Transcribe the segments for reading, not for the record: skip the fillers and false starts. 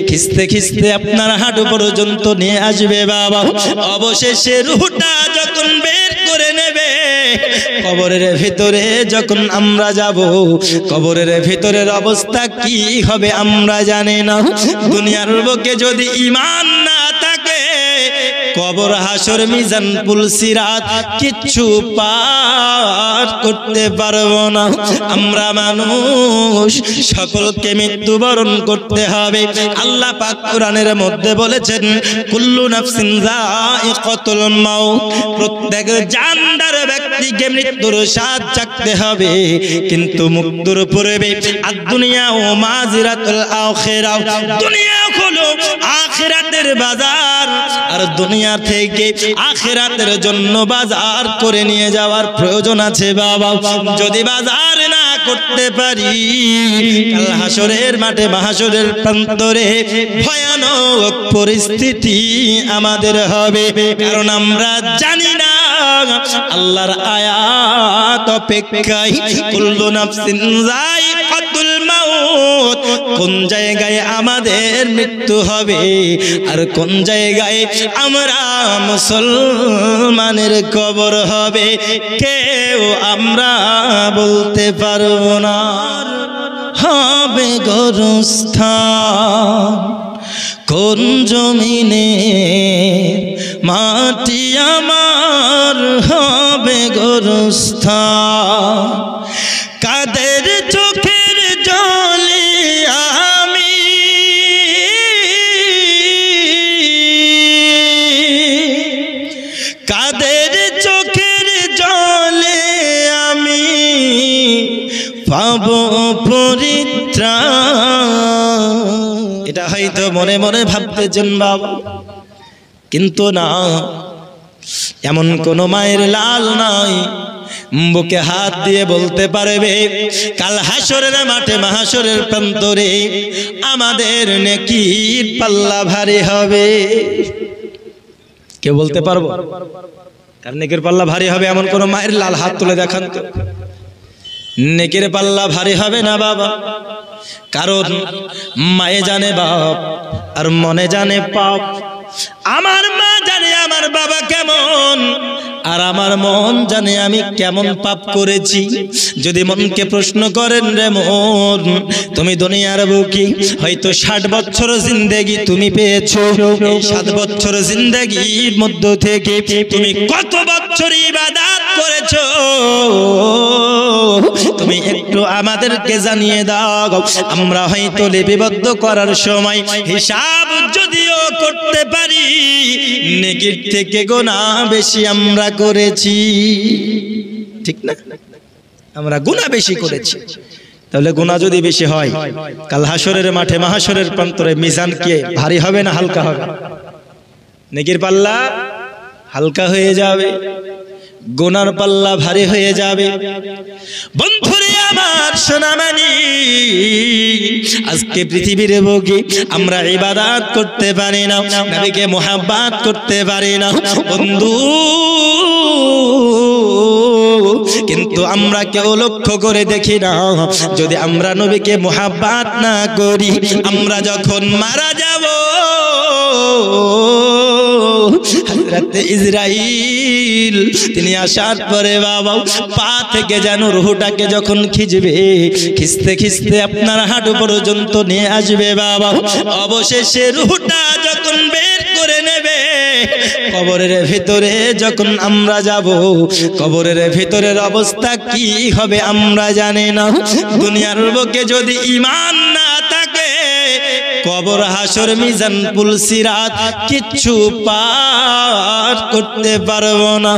খিস্তে খিস্তে আপনার হাঁটু পর্যন্ত নিয়ে আসবে বাবা। অবশেষে রূহটা যখন বের করে নেবে, কবরের ভিতরে যখন আমরা যাব, কবরের ভিতরের অবস্থা কি হবে আমরা জানি না। দুনিয়ার বুকে যদি ঈমান না থাকে, কবর হাসর মিজান পুল সিরাত কিচ্ছু পার করতে পারবো না। আমরা মানুষ, সকলকে মৃত্যুবরণ করতে হবে। আল্লাহ পাক কোরআনের মধ্যে বলেছেন, কুল্লু নাফসিন যায়িকাতুল মাউত, প্রত্যেক জানদার ব্যক্তিকে মৃত্যুর স্বাদ চাখতে হবে, কিন্তু মৃত্যুর পূর্বে আর দুনিয়া ও মাজিরাতুল আখিরাহ, দুনিয়া হলো আখিরাতের বাজার, আর দুনিয়া থেকে আখিরাতের জন্য বাজার করে নিয়ে যাওয়ার প্রয়োজন আছে বাবা। যদি বাজার না করতে পারি, কাল হাসরের মাঠে মাহশরের প্রান্তরে ভয়ানক পরিস্থিতি আমাদের হবে। কারণ আমরা জানি না আল্লাহর আয়াত অপেক্ষায় কুল্লু নাফসিন যায়িকাতুল মাউত, কোন জায়গায় আমাদের মৃত্যু হবে আর কোন জায়গায় আমরা মুসলমানের কবর হবে, কেউ আমরা বলতে পারবো না। হবে গোরস্থান কোন জমিনে, মাটি আমার হবে গোরস্থান, কাদের চোখের জলে আমি কাদের চোখের জলে আমি পাবো পরিত্রাণ। এটা হয়তো মনে মনে ভাবতেছেন বাবা, কিন্তু না, এমন কোন মায়ের লাল নাই বুকে হাত দিয়ে বলতে পারবে কাল হাসরের মাঠে মাহশরের প্রান্তরে আমাদের নেকির পাল্লা ভারী হবে। কে বলতে পারবো কার নেকির পাল্লা ভারী হবে? এমন কোন মায়ের লাল হাত তুলে দেখান তো। নেকির পাল্লা ভারী হবে না বাবা, কারণ মায়ে জানে বাপ আর মনে জানে পাপ। আমার মা জানে আমার বাবা কেমন, আর আমার মন জানে আমি কেমন পাপ করেছি। যদি মনকে প্রশ্ন করেন, রে মন, তুমি দুনিয়ার বুকে হয়তো 60 বছর জিন্দেগি তুমি পেয়েছো, 7 বছর জিন্দেগির মধ্য থেকে তুমি কত বছর ইবাদত করেছো, তুমি একটু আমাদেরকে জানিয়ে দাও। আমরা হয়তো লিপিবদ্ধ করার সময় হিসাব যদিও করতে পারি, নেকির থেকে গুনাহ বেশি আমরা করেছি, ঠিক না? আমরা গুনাহ বেশি করেছি। তাহলে গুনাহ যদি বেশি হয়, কাল হাসরের মাঠে মাহশরের প্রান্তরে মিজান কি ভারী হবে না হালকা হবে? নেকির পাল্লা হালকা হয়ে যাবে, গুনার পাল্লা ভারী হয়ে যাবে। বন্ধুরে আমার সোনামানি, আজকে পৃথিবীর বুকে আমরা ইবাদত করতে পারি না, নবীকে মুহাব্বত করতে পারি না বন্ধু, কিন্তু আমরা কেউ লক্ষ্য করে দেখি না, যদি আমরা নবীকে মুহাব্বত না করি, আমরা যখন মারা যাব, হযরত ইসরাইল তিনি আসার পরে বাবা পা থেকে যেন রূহটাকে যখন খিঁচবে, খিস্তে খিস্তে আপনার হাঁটু পর্যন্ত নিয়ে আসবে বাবা। অবশেষে রূহটা যখন বের করে নেবে, কবরের ভিতরে যখন আমরা যাব, কবরের ভিতরের অবস্থা কি হবে আমরা জানি না। দুনিয়ার বুকে যদি ঈমান না থাকে, কবর হাসর মিজান পুল সিরাত কিচ্ছু পার করতে পারবো না।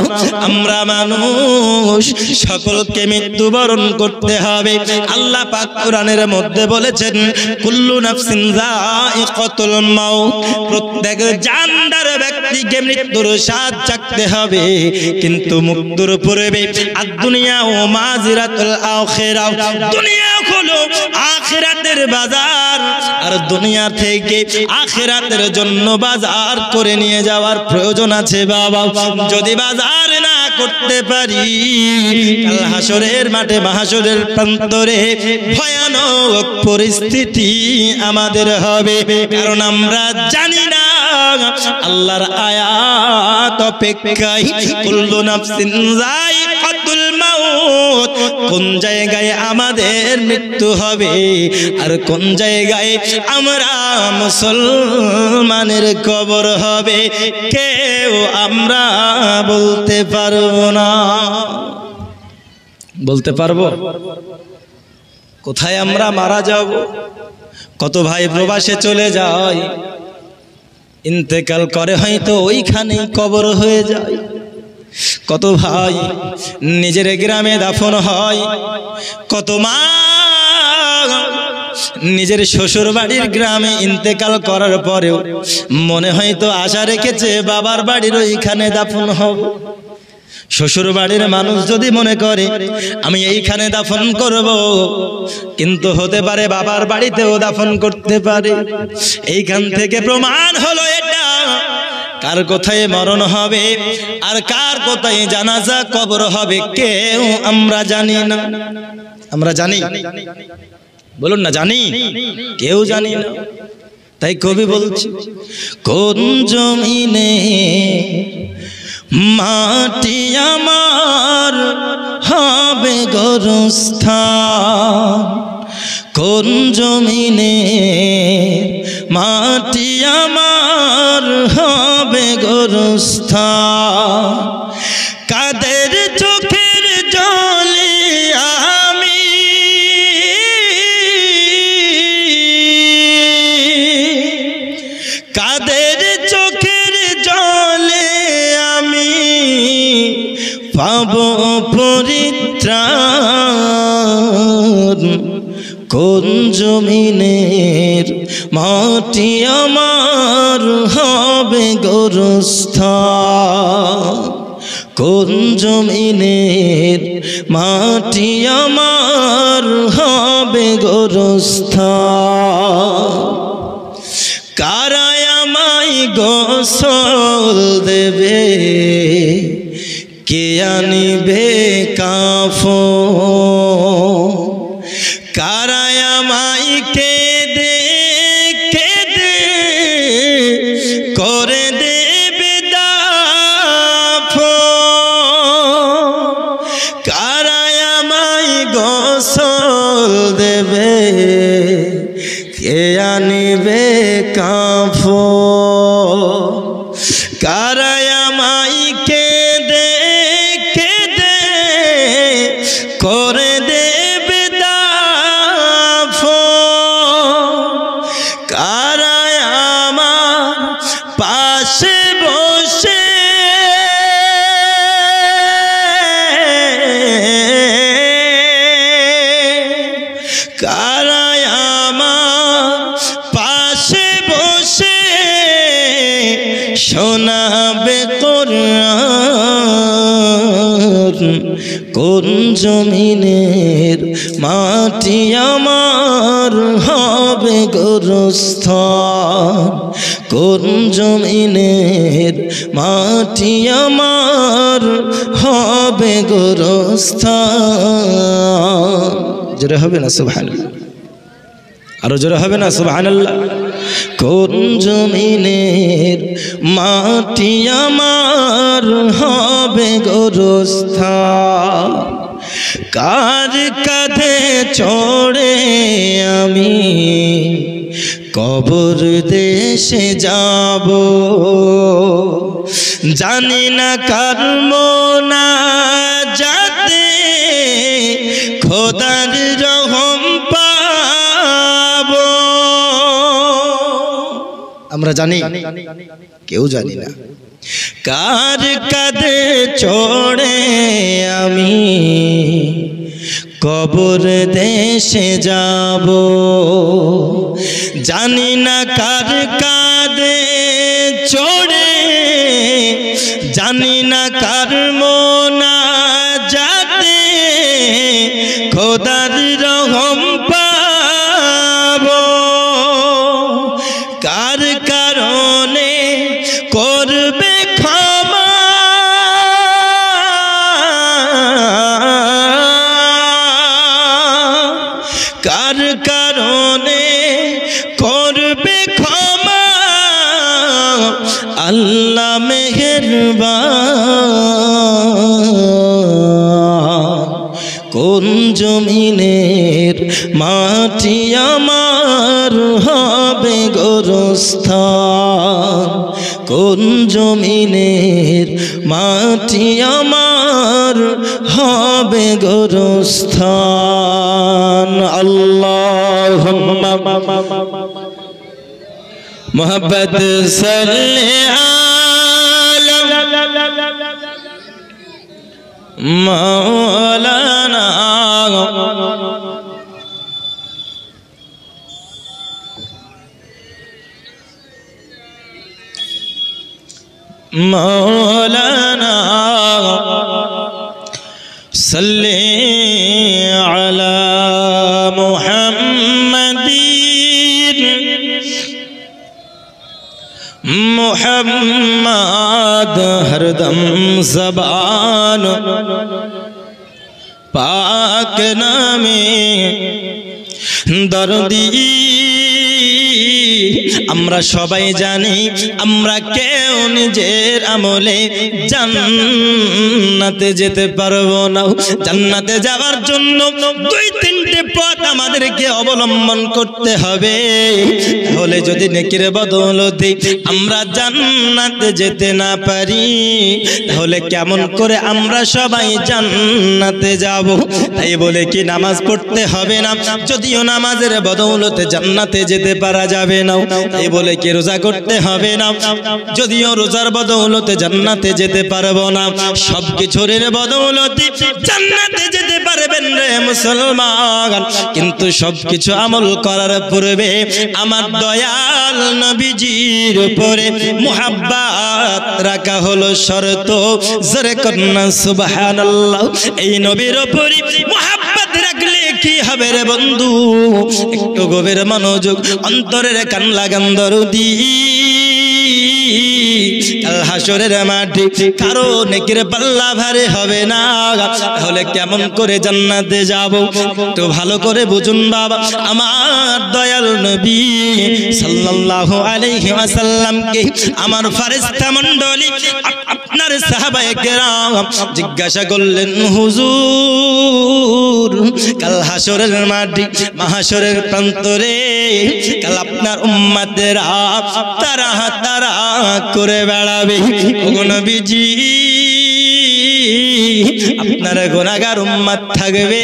আমরা মানুষ, সকলকে মৃত্যুবরণ করতে হবে। আল্লাহ পাক কোরআনের মধ্যে বলেছেন, কুল্লু নাফসিন যায়িকাতুল মাউত, প্রত্যেক জানদার ব্যক্তিকে মৃত্যুর স্বাদ চাখতে হবে, কিন্তু মৃত্যুর পূর্বে আর দুনিয়া ও মাজিরাতুল আখিরাহ, দুনিয়া হলো আখিরাতের বাজার, আর দুনিয়া থেকে আখিরাতের জন্য বাজার করে নিয়ে যাওয়ার প্রয়োজন আছে বাবা। যদি বাজার না করতে পারি, কাল হাসরের মাঠে মাহশরের প্রান্তরে ভয়ানক পরিস্থিতি আমাদের হবে। কারণ আমরা জানি না আল্লাহর আয়াত অপেক্ষায় কুল্লু নাফসিন যায়িকাতুল মাউত, কোন জায়গায় আমাদের মৃত্যু হবে আর কোন জায়গায় আমরা মুসলমানের কবর হবে কেউ আমরা বলতে পারবো না। বলতে পারবো কোথায় আমরা মারা যাব? কত ভাই প্রবাসে চলে যায়, ইন্তেকাল করে হয়তো ওইখানেই কবর হয়ে যায়। কত ভাই নিজের গ্রামে দাফন হয়, কত মা নিজের শ্বশুর বাড়ির গ্রামে ইন্তেকাল করার পরেও মনে হয়তো আশা রেখেছে বাবার বাড়ির ওইখানে দাফন হব। শ্বশুর বাড়ির মানুষ যদি মনে করে আমি এইখানে দাফন করব, কিন্তু হতে পারে বাবার বাড়িতেও দাফন করতে পারে। এইখান থেকে প্রমাণ হলো এটা কার কোথায় মরণ হবে আর কার কোথায় জানাজা কবর হবে কেউ আমরা জানি না। আমরা জানি? বলুন না জানি? কেউ জানি না। তাই কবি বলছে, কোন জমিনে মাটি আমার হবে গোরস্থান, কোন জমিনে মাটি আমার হবে গোরস্থান, কাদের চোখের জলে আমি কাদের চোখের জলে আমি পাবো পরিত্রাণ, কোন জমিনের মাটি আমার হবে গোরস্থান, কোন জমিনের মাটি আমার হবে গোরস্থান, কারায় আমায় গোসল দেবে কে আনিবে কাফন, কারায় আমায় কেঁদে কেঁদে করে দেবে দাফন, কারায় আমায় গোসল দেবে কে আনিবে কাফন, কারায় আমায় কেঁদে কেঁদে করে দেবে দাফন, কারায় আমার পাশে বসে কারায় আমার পাশে বসে শোনাবে কোরআন, কোন জমিনের মাটি আমার হবে গোরস্থান, কোন জমিনের মাটি আমার হবে গোরস্থান। জোরে হবে না সুবহানাল্লাহ? আরো জোরে হবে না সুবহানাল্লাহ? কোন জমিনের মাটি আমার হবে গোরস্থান, কার কাঁধে চড়ে আমি কবর দেশে যাব, জানি না কার মোনাজাতে খোদার রহম পাবো। আমরা জানি? কেউ জানি না। কার কাঁধে চড়ে আমি কবর দেশে যাব, জানি না কার কাঁধে চড়ে, জানি না কার মোনাজাতে খোদার রহম পাবো, কার কারণে করবে ক্ষমা আল্লাহ মেহেরবান কোন জমিনের মাটি আমার হবে গোরস্থান কোন জমিনের মাটি আমার হবে গোরস্থান আল্লাহুম্মা মোহাম্মদ সাল্লি আলা মাওলানা مولانا صل على محمد محمد हरदम ज़बान पाक नामे दर्दी আমরা সবাই জানি আমরা কেউ নিজের আমলে জান্নাতে যেতে পারবো না জান্নাতে যাওয়ার জন্য দুই তিনটে পথ আমাদেরকে অবলম্বন করতে হবে তাহলে যদি নেকির বদৌলতে আমরা জান্নাতে যেতে না পারি তাহলে কেমন করে আমরা সবাই জান্নাতে যাব তাই বলে কি নামাজ পড়তে হবে না যদিও নামাজের বদৌলতে জান্নাতে যেতে পারা যাবে না তাই বলে কি রোজা করতে হবে না যদিও রোজার বদৌলতে জান্নাতে যেতে পারবো না সবকিছুর বদৌলতে জান্নাতে যেতে পারবেন রে মুসলমান কিন্তু সবকিছু আমল করার পূর্বে আমার দয়াল নবীজির উপরে মুহাব্বত রাখা হলো শর্ত জোরে কন্না সুবহানাল্লাহ এই নবীর উপরে মুহাব্বত রাখলে কি হবে রে বন্ধু একটু গভীর মনোযোগ অন্তরের কান লাগান দরদি কাল হাসরের মাঠে কারো নেকির পাল্লা ভারী হবে না তাহলে কেমন করে জান্নাতে যাব একটু ভালো করে বুঝুন বাবা আমার দয়াল নবী সাল্লাল্লাহু আলাইহি ওয়াসাল্লামকে আমার ফেরেশতা মণ্ডলী আপনার সাহাবায়ে কেরাম জিজ্ঞাসা করলেন হুজুর কাল হাসরের মাঠে মাহশরের প্রান্তরে কাল আপনার উম্মতেরা তারা তারা করে বেড়াবে ওগো নবীজি আপনার গুনাহগার উম্মত থাকবে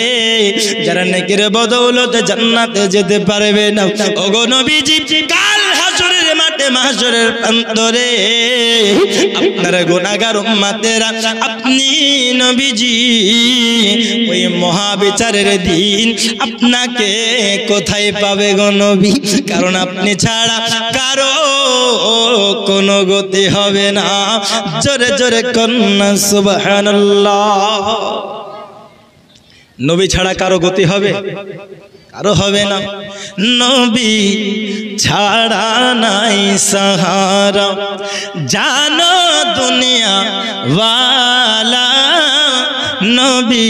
যারা নেকির বদৌলতে জান্নাতে যেতে পারবে না ওগো নবীজি কাল হাসরের মাঠে মাহশরের প্রান্তরে আপনার গুনাহগার উম্মতেরা আপনি নবীজি ওই মহাবিচারের দিন আপনাকে কোথায় পাবে গো নবী কারণ আপনি ছাড়া কারো কোনো গতি হবে না জোরে জোরে কন্না সুবহানাল্লাহ নবী ছাড়া কারো গতি হবে কারো হবে না নবী ছাড়া নাই সাহারা জানো দুনিয়া ওয়ালা নবী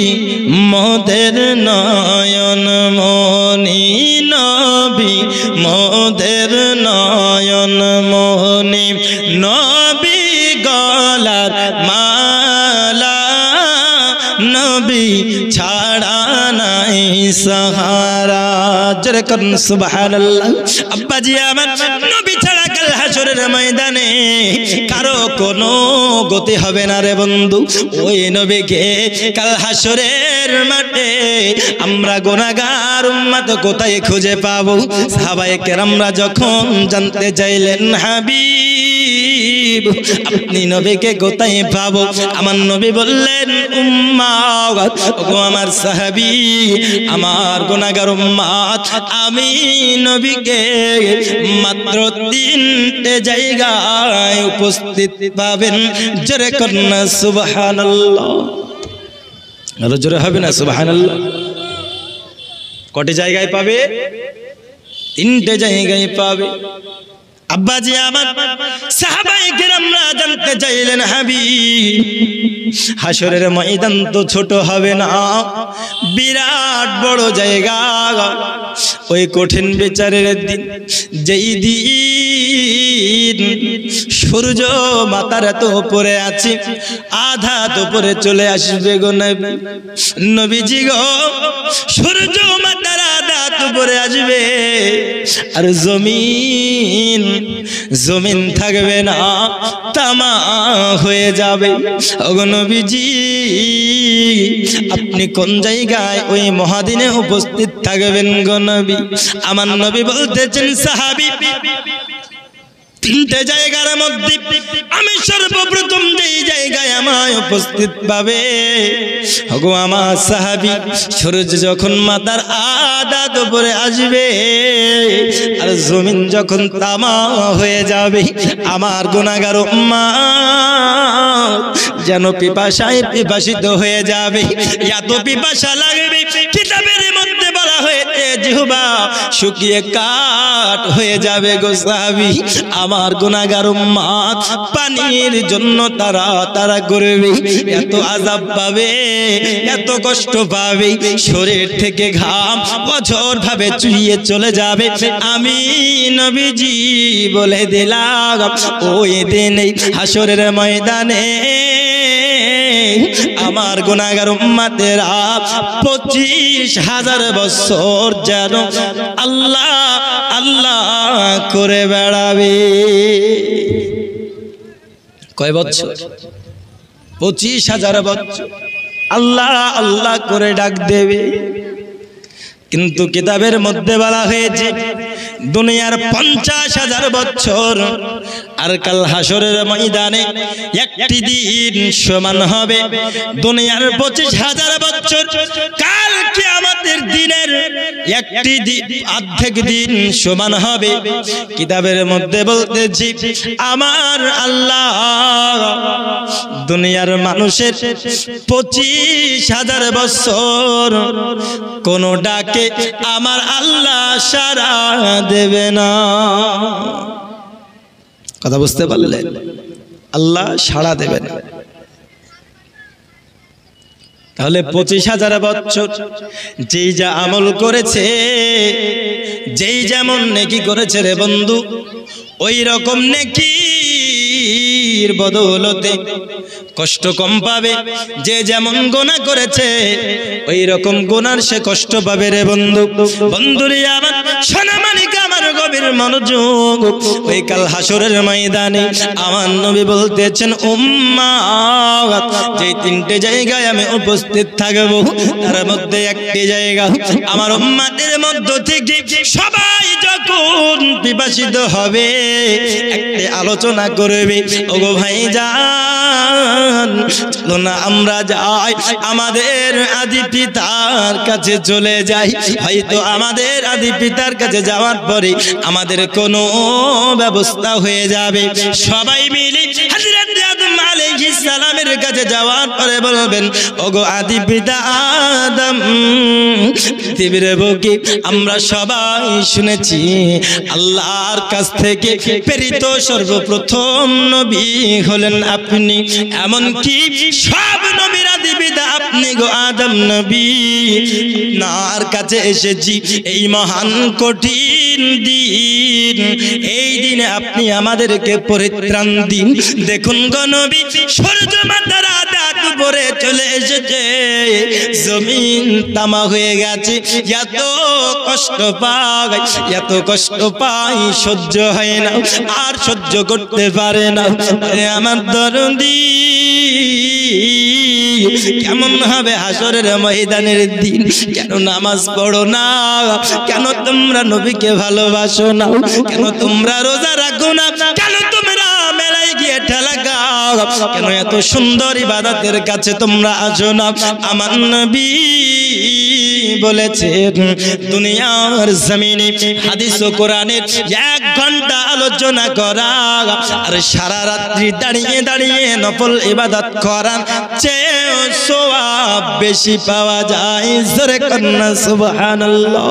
মোদের নয়ন মনি নবী মোদের নয়ন মনি নবী গলার মালা নবী ছাড়া নাই সাহারা জোরে করুন সুবহানাল্লাহ আব্বাজি আমার নবী ছাড়া কাল হাসরের ময়দানে কারো কোনো গতি হবে না রে বন্ধু ওই নবীকে কাল হাসরের মাঠে আমরা গুনাহগার উম্মত কোথায় খুঁজে পাবো সাহাবায়ে কেরামরা যখন জানতে চাইলেন হাবিব আপনি নবীকে কোথায় পাবো আমার নবী বললেন উম্মত ওগো আমার সাহাবী আমার গুনাহগার উম্মত আমি নবীকে মাত্র তিনটে জায়গায় উপস্থিত পাবেন জোরে কন্না সুবহানাল্লাহ আরো জোরে হবে না সুবহানাল্লাহ কটি জায়গায় পাবে তিনটে জায়গায় পাবে আব্বাজি আমার সাহাবায়ে কেরামরা জানতে চাইলেন হাবিব হাসরের ময়দান তো ছোট হবে না বিরাট বড় জায়গা ওই কঠিন বিচারের দিন যেই দিন সূর্য মাথার এত উপরে আছে, আধা তো উপরে চলে আসবে গো নবী। নবীজি গো, সূর্য মাথার আধা তো উপরে আসবে, আর জমিন থাকবে না, তামা হয়ে যাবে। ওগো নবীজি, আপনি কোন জায়গায় ওই মহাদিনে উপস্থিত থাকবেন গো নবী? আমার নবী বলতেছেন, সাহাবী, তিনটে জায়গার মধ্যে আমি সর্বপ্রথম যেই জায়গায় আমায় উপস্থিত পাবে, ওগো আমার সাহাবী, সূর্য যখন মাথার আধা উপরে আসবে আর জমিন যখন তামা হয়ে যাবে, আমার গুনাহগার উম্মত যেন পিপাসায় পিপাসিত হয়ে যাবে। এত পিপাসা লাগবে, কিতাবের মধ্যে বলা হয়েছে জিহ্বা শুকিয়ে কাঠ হয়ে যাবে গো সাহাবী। আমার গুনাহগার উম্মত পানির জন্য তারা করবে, এত আযাব পাবে, এত কষ্ট পাবে, শরীর থেকে ঘাম বছর ভাবে চুইয়ে চলে যাবে। আমি নবীজি বলে দিলাম, ওই দিনে হাসরের ময়দানে আমার গুনাহগার উম্মতেরা 25,000 বছর যেন আল্লাহ আল্লাহ করে বেড়াবে। কয় বছর? 25,000 বছর আল্লাহ আল্লাহ করে ডাক দেবে। কিন্তু কিতাবের মধ্যে বলা হয়েছে দুনিয়ার 50,000 বছর আর কাল হাসরের ময়দানে একটি দিন সমান হবে দুনিয়ার 25,000 বছর। কাল কিয়ামতের দিনের একটি দিন অর্ধেক দিন সমান হবে। কিতাবের মধ্যে বলতেছি, আমার আল্লাহ দুনিয়ার মানুষের 25,000 বছর কোন ডাকে আমার আল্লাহ সাড়া দেবে না। কথা বুঝতে পারলেন? আল্লাহ সাড়া দেবে না। তাহলে 25,000 বছর যেই যা আমল করেছে, যেই যেমন নেকি করেছে রে বন্ধু, ওই রকম নেকির বদৌলতে কষ্ট কম পাবে। যে যেমন গুনাহ করেছে ওই রকম গুনার সে কষ্ট পাবে রে বন্ধু। বন্ধুরে আমার, সোনামানিক আমার গভীর মনোযোগ, ওই কাল হাসরের ময়দানে আমার নবী বলতেছেন, উম্মাত যেই তিনটে জায়গায় আমি উপস্থিত থাকবো তার মধ্যে একটি জায়গা আমার উম্মাতের মধ্য থেকে সবাই যখন পিপাসিত হবে একটি আলোচনা করবে, ওগো ভাইজান চলো না আমরা যাই আমাদের আদি পিতার কাছে চলে যাই। হয়তো আমাদের আদি পিতার কাছে যাওয়ার পরে আমাদের কোনো ব্যবস্থা হয়ে যাবে। সবাই মিলে হযরত আদম আলাইহিস সালামের কাছে যাওয়ার পরে বলবেন, ওগো আদি পিতা আদম, পৃথিবীর বুকে আমরা সবাই শুনেছি আল্লাহর কাছ থেকে প্রেরিত সর্বপ্রথম নবী হলেন আপনি। এমন কি সব নবীর আদি পিতা আপনি গো আদম নবী। নার কাছে এসেছি এই মহান কঠিন দিন, এই দিনে আপনি আমাদেরকে পরিত্রাণ দিন। দেখুন গো নবী, সূর্য মাথার আধা উপরে চলে এসেছে, জমিন তামা হয়ে গেছে, এত কষ্ট পাই, এত কষ্ট পাই, সহ্য হয় না, আর সহ্য করতে পারে না। আমার দরদি কেমন হবে হাসরের ময়দানের দিন? কেন নামাজ পড়ো না? কেন তোমরা নবীকে ভালোবাসো না? কেন তোমরা রোজা রাখো না? কেন তোমরা মেলায় গিয়ে ঠেলা গাও? কেন এত সুন্দর ইবাদতের কাছে তোমরা আসো না? আমার নবী বলেছেন, দুনিয়ার জমিনে হাদিস ও কোরআনের 1 ঘন্টা আলোচনা করা আর সারা রাত্রি দাঁড়িয়ে দাঁড়িয়ে নফল ইবাদত করা চেয়ে সওয়াব বেশি পাওয়া যায়। জোরে কন্না সুবহানাল্লাহ।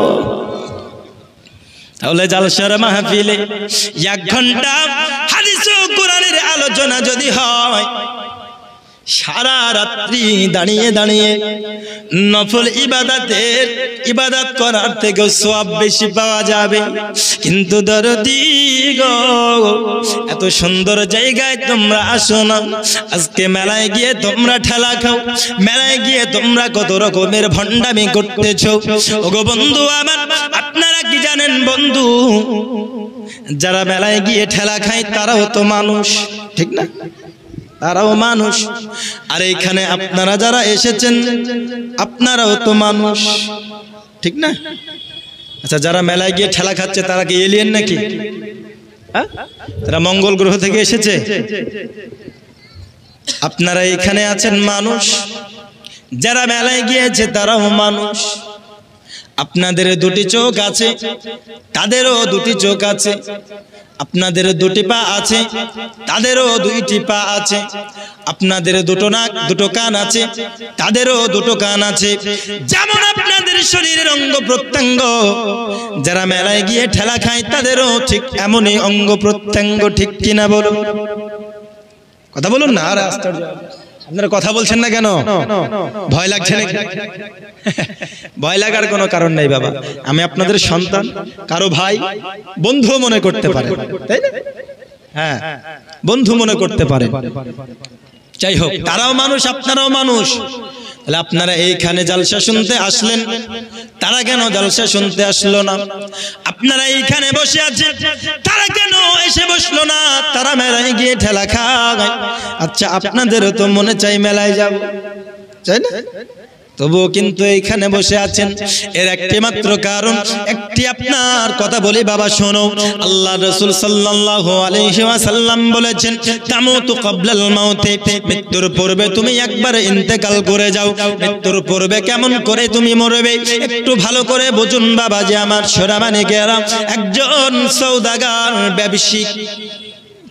তাহলে জালসার মাহফিলে 1 ঘন্টা হাদিস ও কোরআনের আলোচনা যদি হয়, সারা রাত্রি দাঁড়িয়ে দাঁড়িয়ে নফল ইবাদত করার থেকে সওয়াব বেশি পাওয়া যাবে। কিন্তু দরদি গো, এত সুন্দর জায়গায় তোমরা আসো না, আজকে মেলায় গিয়ে তোমরা ঠেলা খাও, মেলায় গিয়ে তোমরা কত রকমের ভণ্ডামি করতেছো। ওগো বন্ধু আমার, আপনারা কি জানেন বন্ধু, যারা মেলায় গিয়ে ঠেলা খায় তারাও তো মানুষ, ঠিক না? তারাও মানুষ। আর এইখানে আপনারা যারা এসেছেন আপনারাও তো মানুষ, ঠিক না? আচ্ছা, যারা মেলায় গিয়ে ঠেলা খাচ্ছে তারা কি এলিয়েন নাকি? তারা মঙ্গল গ্রহ থেকে এসেছে? আপনারা এখানে আছেন মানুষ, যারা মেলায় গিয়েছে তারাও মানুষ। আপনাদের দুটি চোখ আছে, তাদেরও দুটি চোখ আছে। আপনাদের দুটি পা আছে, তাদেরও দুইটি পা আছে। আপনাদের দুটো নাক, দুটো কান আছে, তাদেরও দুটো কান আছে। যেমন আপনাদের শরীরের অঙ্গ প্রত্যঙ্গ, যারা মেলায় গিয়ে ঠেলা খায় তাদেরও ঠিক এমনই অঙ্গ প্রত্যঙ্গ, ঠিক কিনা বলুন? কথা বলুন না। আর আশ্চর্য, আপনারা কথা বলছেন না কেন? ভয় লাগছে নাকি? ভয় লাগার কোনো কারণ নেই বাবা। আমি আপনাদের সন্তান, কারো ভাই, বন্ধু মনে করতে পারে, তাই না? হ্যাঁ, বন্ধু মনে করতে পারে। যাই হোক, তারাও মানুষ, আপনারাও মানুষ। তাহলে আপনারা এইখানে জালসা শুনতে আসলেন, তারা কেন জালসা শুনতে আসলো না? আপনারা এইখানে বসে আছেন, তারা কেন এসে বসলো না? তারা মেলায় গিয়ে ঠেলা খায়। আচ্ছা, আপনাদেরও তো মনে চাই মেলায় যাব, তাই না? তবুও কিন্তু এইখানে বসে আছেন, এর একটি মাত্র কারণ, একটি আপনার কথা বলি বাবা শোনো। আল্লাহ রাসূল সাল্লাল্লাহু আলাইহি ওয়াসাল্লাম বলেছেন, তামুতু ক্বাবলাল মাউতি, মৃত্যুর পূর্বে তুমি একবার ইন্তেকাল করে যাও। মৃত্যুর পূর্বে কেমন করে তুমি মরবে একটু ভালো করে বুঝুন বাবা যে আমার সোনামানিকেরা। একজন সওদাগর, ব্যবসায়িক,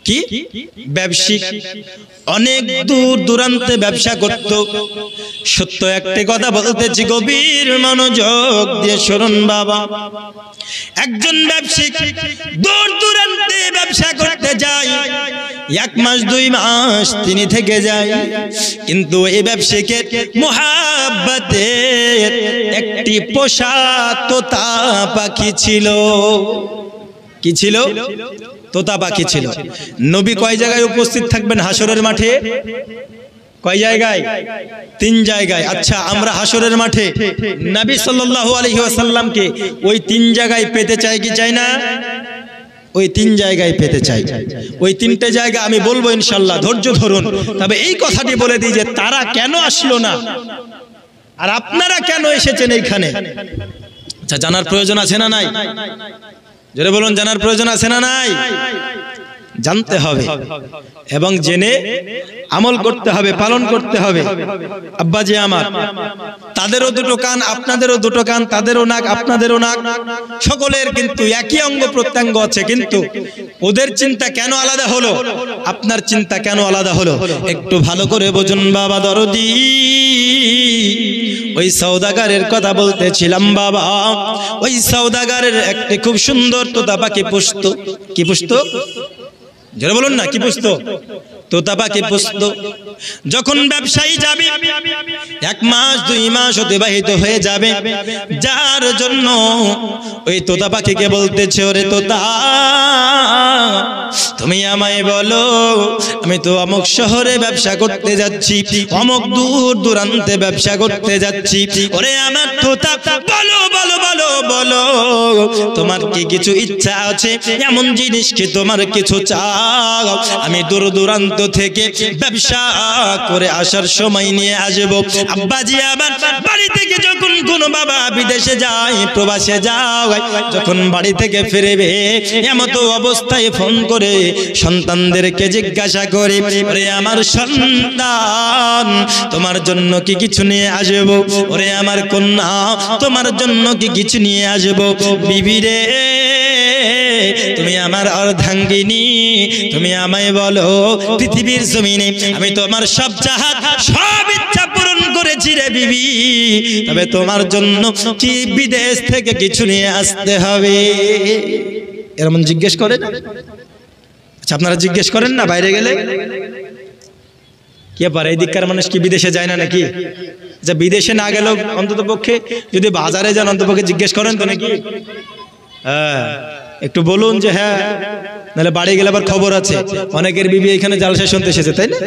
কি ব্যবসায়িক, অনেক দূর দূরান্তে ব্যবসা করত। সত্য একটি কথা বলতেছি, গভীর মনোযোগ দিয়ে শুনুন বাবা। একজন ব্যবসায়িক দূর দূরান্তে ব্যবসা করতে যায়, 1 মাস 2 মাস তিনি থেকে যায়, কিন্তু এই ব্যবসায়ীকে মোহাব্বতে একটি পোষা তোতা পাখি ছিল। কি ছিল? তোতা পাখি ছিল। নবী কয় জায়গায় উপস্থিত থাকবেন হাসরের মাঠে? কয় জায়গায়? 3 জায়গায়। আচ্ছা, আমরা হাসরের মাঠে নবী সাল্লাল্লাহু আলাইহি ওয়াসাল্লামকে ওই 3 জায়গায় পেতে চাই কি চাই না? ওই 3 জায়গায় পেতে চাই। ওই 3টে জায়গা আমি বলবো ইনশাআল্লাহ, ধৈর্য ধরুন। তবে এই কথাটি বলে দিই যে তারা কেন আসলো না আর আপনারা কেন এসেছেন এইখানে। আচ্ছা, জানার প্রয়োজন আছে না নাই? জোরে বলুন, জানার প্রয়োজন আছে না নাই? জানতে হবে এবং জেনে আমল করতে হবে, পালন করতে হবে। আব্বাজি আমার, তাদেরও দুটো কান, আপনাদেরও দুটো কান, তাদেরও নাক, আপনাদেরও নাক, সকলের কিন্তু একই অঙ্গ প্রত্যঙ্গ আছে, কিন্তু ওদের চিন্তা কেন আলাদা হলো, আপনার চিন্তা কেন আলাদা হলো? একটু ভালো করে বুঝুন বাবা দরদি। ওই সওদাগারের কথা বলতেছিলাম বাবা। ওই সওদাগারের একটি খুব সুন্দর তোতা পাখি পুষতো। কি পুষতো? যারা বলুন না, কি পুষতো? তোতা পাখি পুষতো। যখন ব্যবসায়ী যাবে, 1 মাস 2 মাস অতিবাহিত হয়ে যাবে, যার জন্য ওই তোতা পাখিকে বলতেছে, ওরে তোতা, তুমি আমায় বলো, আমি তো অমুক শহরে ব্যবসা করতে যাচ্ছি, অমুক দূর দূরান্তে ব্যবসা করতে যাচ্ছি, ওরে আমার তোতা, বলো বলো বলো বলো, তোমার কি কিছু ইচ্ছা আছে? এমন জিনিস কি তোমার কিছু চাও? আমি দূর দূরান্ত থেকে ব্যবসা করে আসার সময় নিয়ে আসবো। আব্বাজি আমার, বাড়ি থেকে যখন কোন বাবা বিদেশে যায়, প্রবাসে যায়, যখন বাড়ি থেকে ফিরবে, এমতো অবস্থায় ফোন করে সন্তানদেরকে জিজ্ঞাসা করে, ওরে আমার সন্তান, তোমার জন্য কি কিছু নিয়ে আসবো? ওরে আমার কন্যা, তোমার জন্য কি কিছু নিয়ে আসবো? বিবি রে, তুমি আমার অর্ধাঙ্গিনী, তুমি আমায় বলো, পৃথিবীর জমিনে আমি তোমার সব চাহাত, সব ইচ্ছা পূরণ করেছি রে বিবি, তবে তোমার জন্য কি বিদেশ থেকে কিছু নিয়ে আসতে হবে? এরকম জিজ্ঞেস করেন? আচ্ছা, আপনারা জিজ্ঞেস করেন না বাইরে গেলে? কে পারে, এই দিককার মানুষ কি বিদেশে যায় না নাকি? আচ্ছা, বিদেশে না গেলেও অন্তত পক্ষে যদি বাজারে যান, অন্তত পক্ষে জিজ্ঞেস করেন তো নাকি? হ্যাঁ, একটু বলুন যে হ্যাঁ, নাহলে বাড়ি গেলে আবার খবর আছে অনেকের বিবি এখানে জালসা শুনতে এসেছে, তাই না?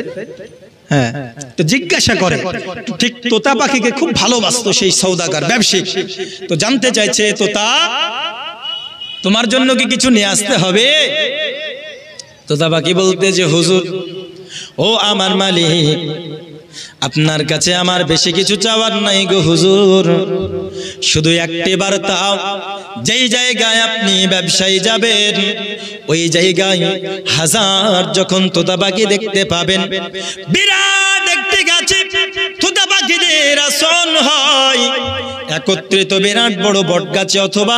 হ্যাঁ, তো জিজ্ঞাসা করে ঠিক তোতা পাখিকে খুব ভালোবাসতো সেই সওদাগর ব্যবসায়ী। তো জানতে চাইছে, তোতা তোমার জন্য কি কিছু নিয়ে আসতে হবে? তোতা পাখি বলতে যে হুজুর, ও আমার মালিক, আপনার কাছে আমার বেশি কিছু চাওয়ার নাই গো হুজুর, শুধু একটি বার্তা, যেই জায়গায় আপনি ব্যবসায়ী যাবেন ওই জায়গায় হাজার যখন তোতা পাখি দেখতে পাবেন, বিরাট একটি গাছে তোতা পাখিদের আসন হয়, একত্রিত বিরাট বড় বট গাছে অথবা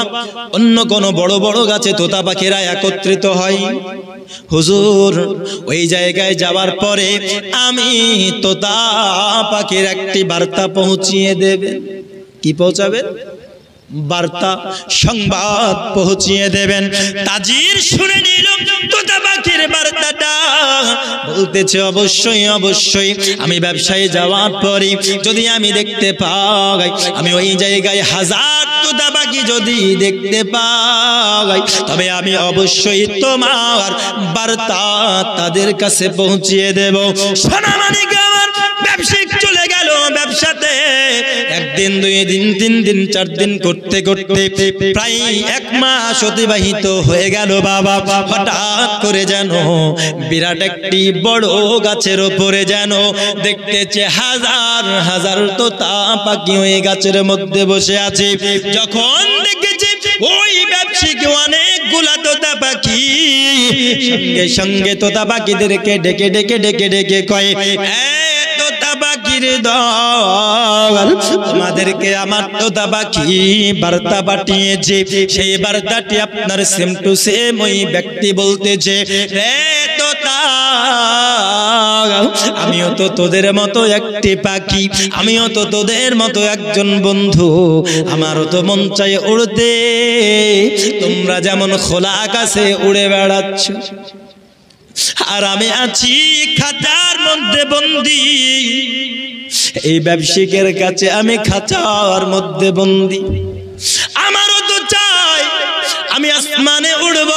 অন্য কোনো বড় বড় গাছে তোতা পাখিরা একত্রিত হয়। হুজুর ওই জায়গায় যাওয়ার পরে আমি তোতা পাখির একটি বার্তা পৌঁছিয়ে দেবেন। কি পৌঁছাবেন? বার্তা, সংবাদ পৌঁছিয়ে দেবেন। তাজির শুনে নিল তোতা পাখির বার্তাটা, বলতেছে অবশ্যই অবশ্যই আমি ব্যবসায় যাওয়ার পরে যদি আমি দেখতে পাই, আমি ওই জায়গায় হাজার তোতা পাখি যদি দেখতে পাই, তবে আমি অবশ্যই তোমার বার্তা তাদের কাছে পৌঁছিয়ে দেব। সোনা মানিক আমার ব্যবসায়িক চলে গেল ব্যবসাতে, একদিন, দুই দিন, তিন দিন, চার দিন করতে করতে প্রায় এক মাস অতিবাহিত হয়ে গেল বাবা। হঠাৎ করে যেন বিরাট একটি বড় গাছের ওপরে যেন দেখতেছে হাজার হাজার তোতা পাখি ওই গাছের মধ্যে বসে আছে। যখন দেখেছে ওই ব্যবসায়িক অনেকগুলা তোতা পাখি, সঙ্গে সঙ্গে তোতা পাখিদেরকে ডেকে ডেকে ডেকে ডেকে কয়, তোতা পাখির দল, তোমাদেরকে আমার তোতা পাখি বার্তা পাঠিয়েছে। সেই বার্তাটি আপনার সেম টু সেম ওই ব্যক্তি বলতেছে, রে তোতা, আমিও তো তোদের মতো একটি পাখি, আমিও তো তোদের মতো একজন বন্ধু, আমারও তো মন চাই উড়তে, তোমরা যেমন খোলা আকাশে উড়ে বেড়াচ্ছ, আর আমি আছি খাঁচার মধ্যে বন্দি। এই ব্যবসায়িকের কাছে আমি খাঁচার মধ্যে বন্দি। আমারও তো চাই আমি আসমানে উড়ব,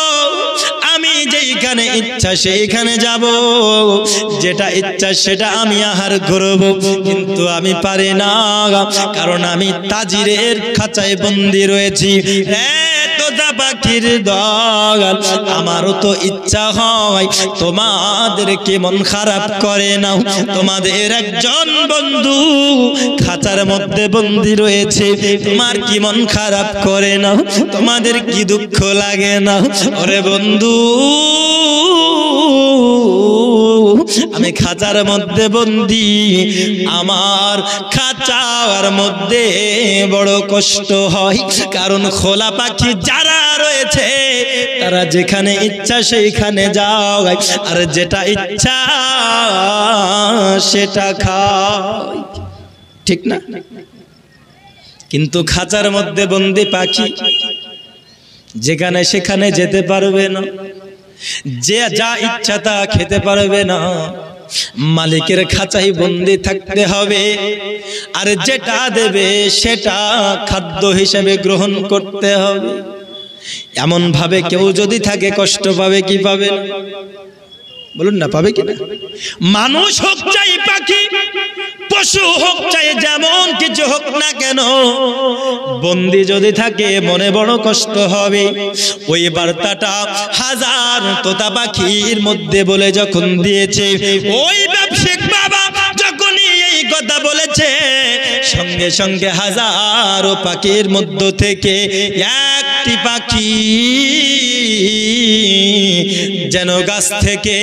আমি যেইখানে ইচ্ছা সেইখানে যাব, যেটা ইচ্ছা সেটা আমি আহার করব, কিন্তু আমি পারি না, কারণ আমি তাজিরের খাঁচায় বন্দি রয়েছি। তোতা পাখির দল, আমারও তো ইচ্ছা হয় তোমাদেরকে মন খারাপ করে নাও, তোমাদের একজন বন্ধু খাঁচার মধ্যে বন্দি রয়েছে, তোমার কি মন খারাপ করে নাও, তোমাদের কি দুঃখ লাগে না? ওরে বন্ধু, আমি খাঁচার মধ্যে বন্দি, আমার খাঁচার মধ্যে বড় কষ্ট হয়, কারণ খোলা পাখি যারা রয়েছে তারা যেখানে ইচ্ছা সেইখানে যায়, আর যেটা ইচ্ছা সেটা খায়, ঠিক না? কিন্তু খাঁচার মধ্যে বন্দি পাখি যেখানে সেখানে যেতে পারবে না, যে যা ইচ্ছা তা খেতে পারবে না, মালিকের খাঁচায় বন্দি থাকতে হবে, আর যেটা দেবে সেটা খাদ্য হিসেবে গ্রহণ করতে হবে। এমন ভাবে কেউ যদি থাকে কষ্ট পাবে কি পাবে না? বলুন না, পাবে কিনা? মানুষ হোক চাই পাখি, পশু হোক চাই যেমন কিছু হোক না কেন, বন্দি যদি থাকে মনে বড় কষ্ট হবে। ওই বার্তাটা হাজার তোতা পাখির মধ্যে বলে যখন দিয়েছে, ওই ব্যবসায়িক বাবা যখনই এই কথা বলেছে, সঙ্গে সঙ্গে হাজারো পাখির মধ্য থেকে একটি পাখি যেন গাছ থেকে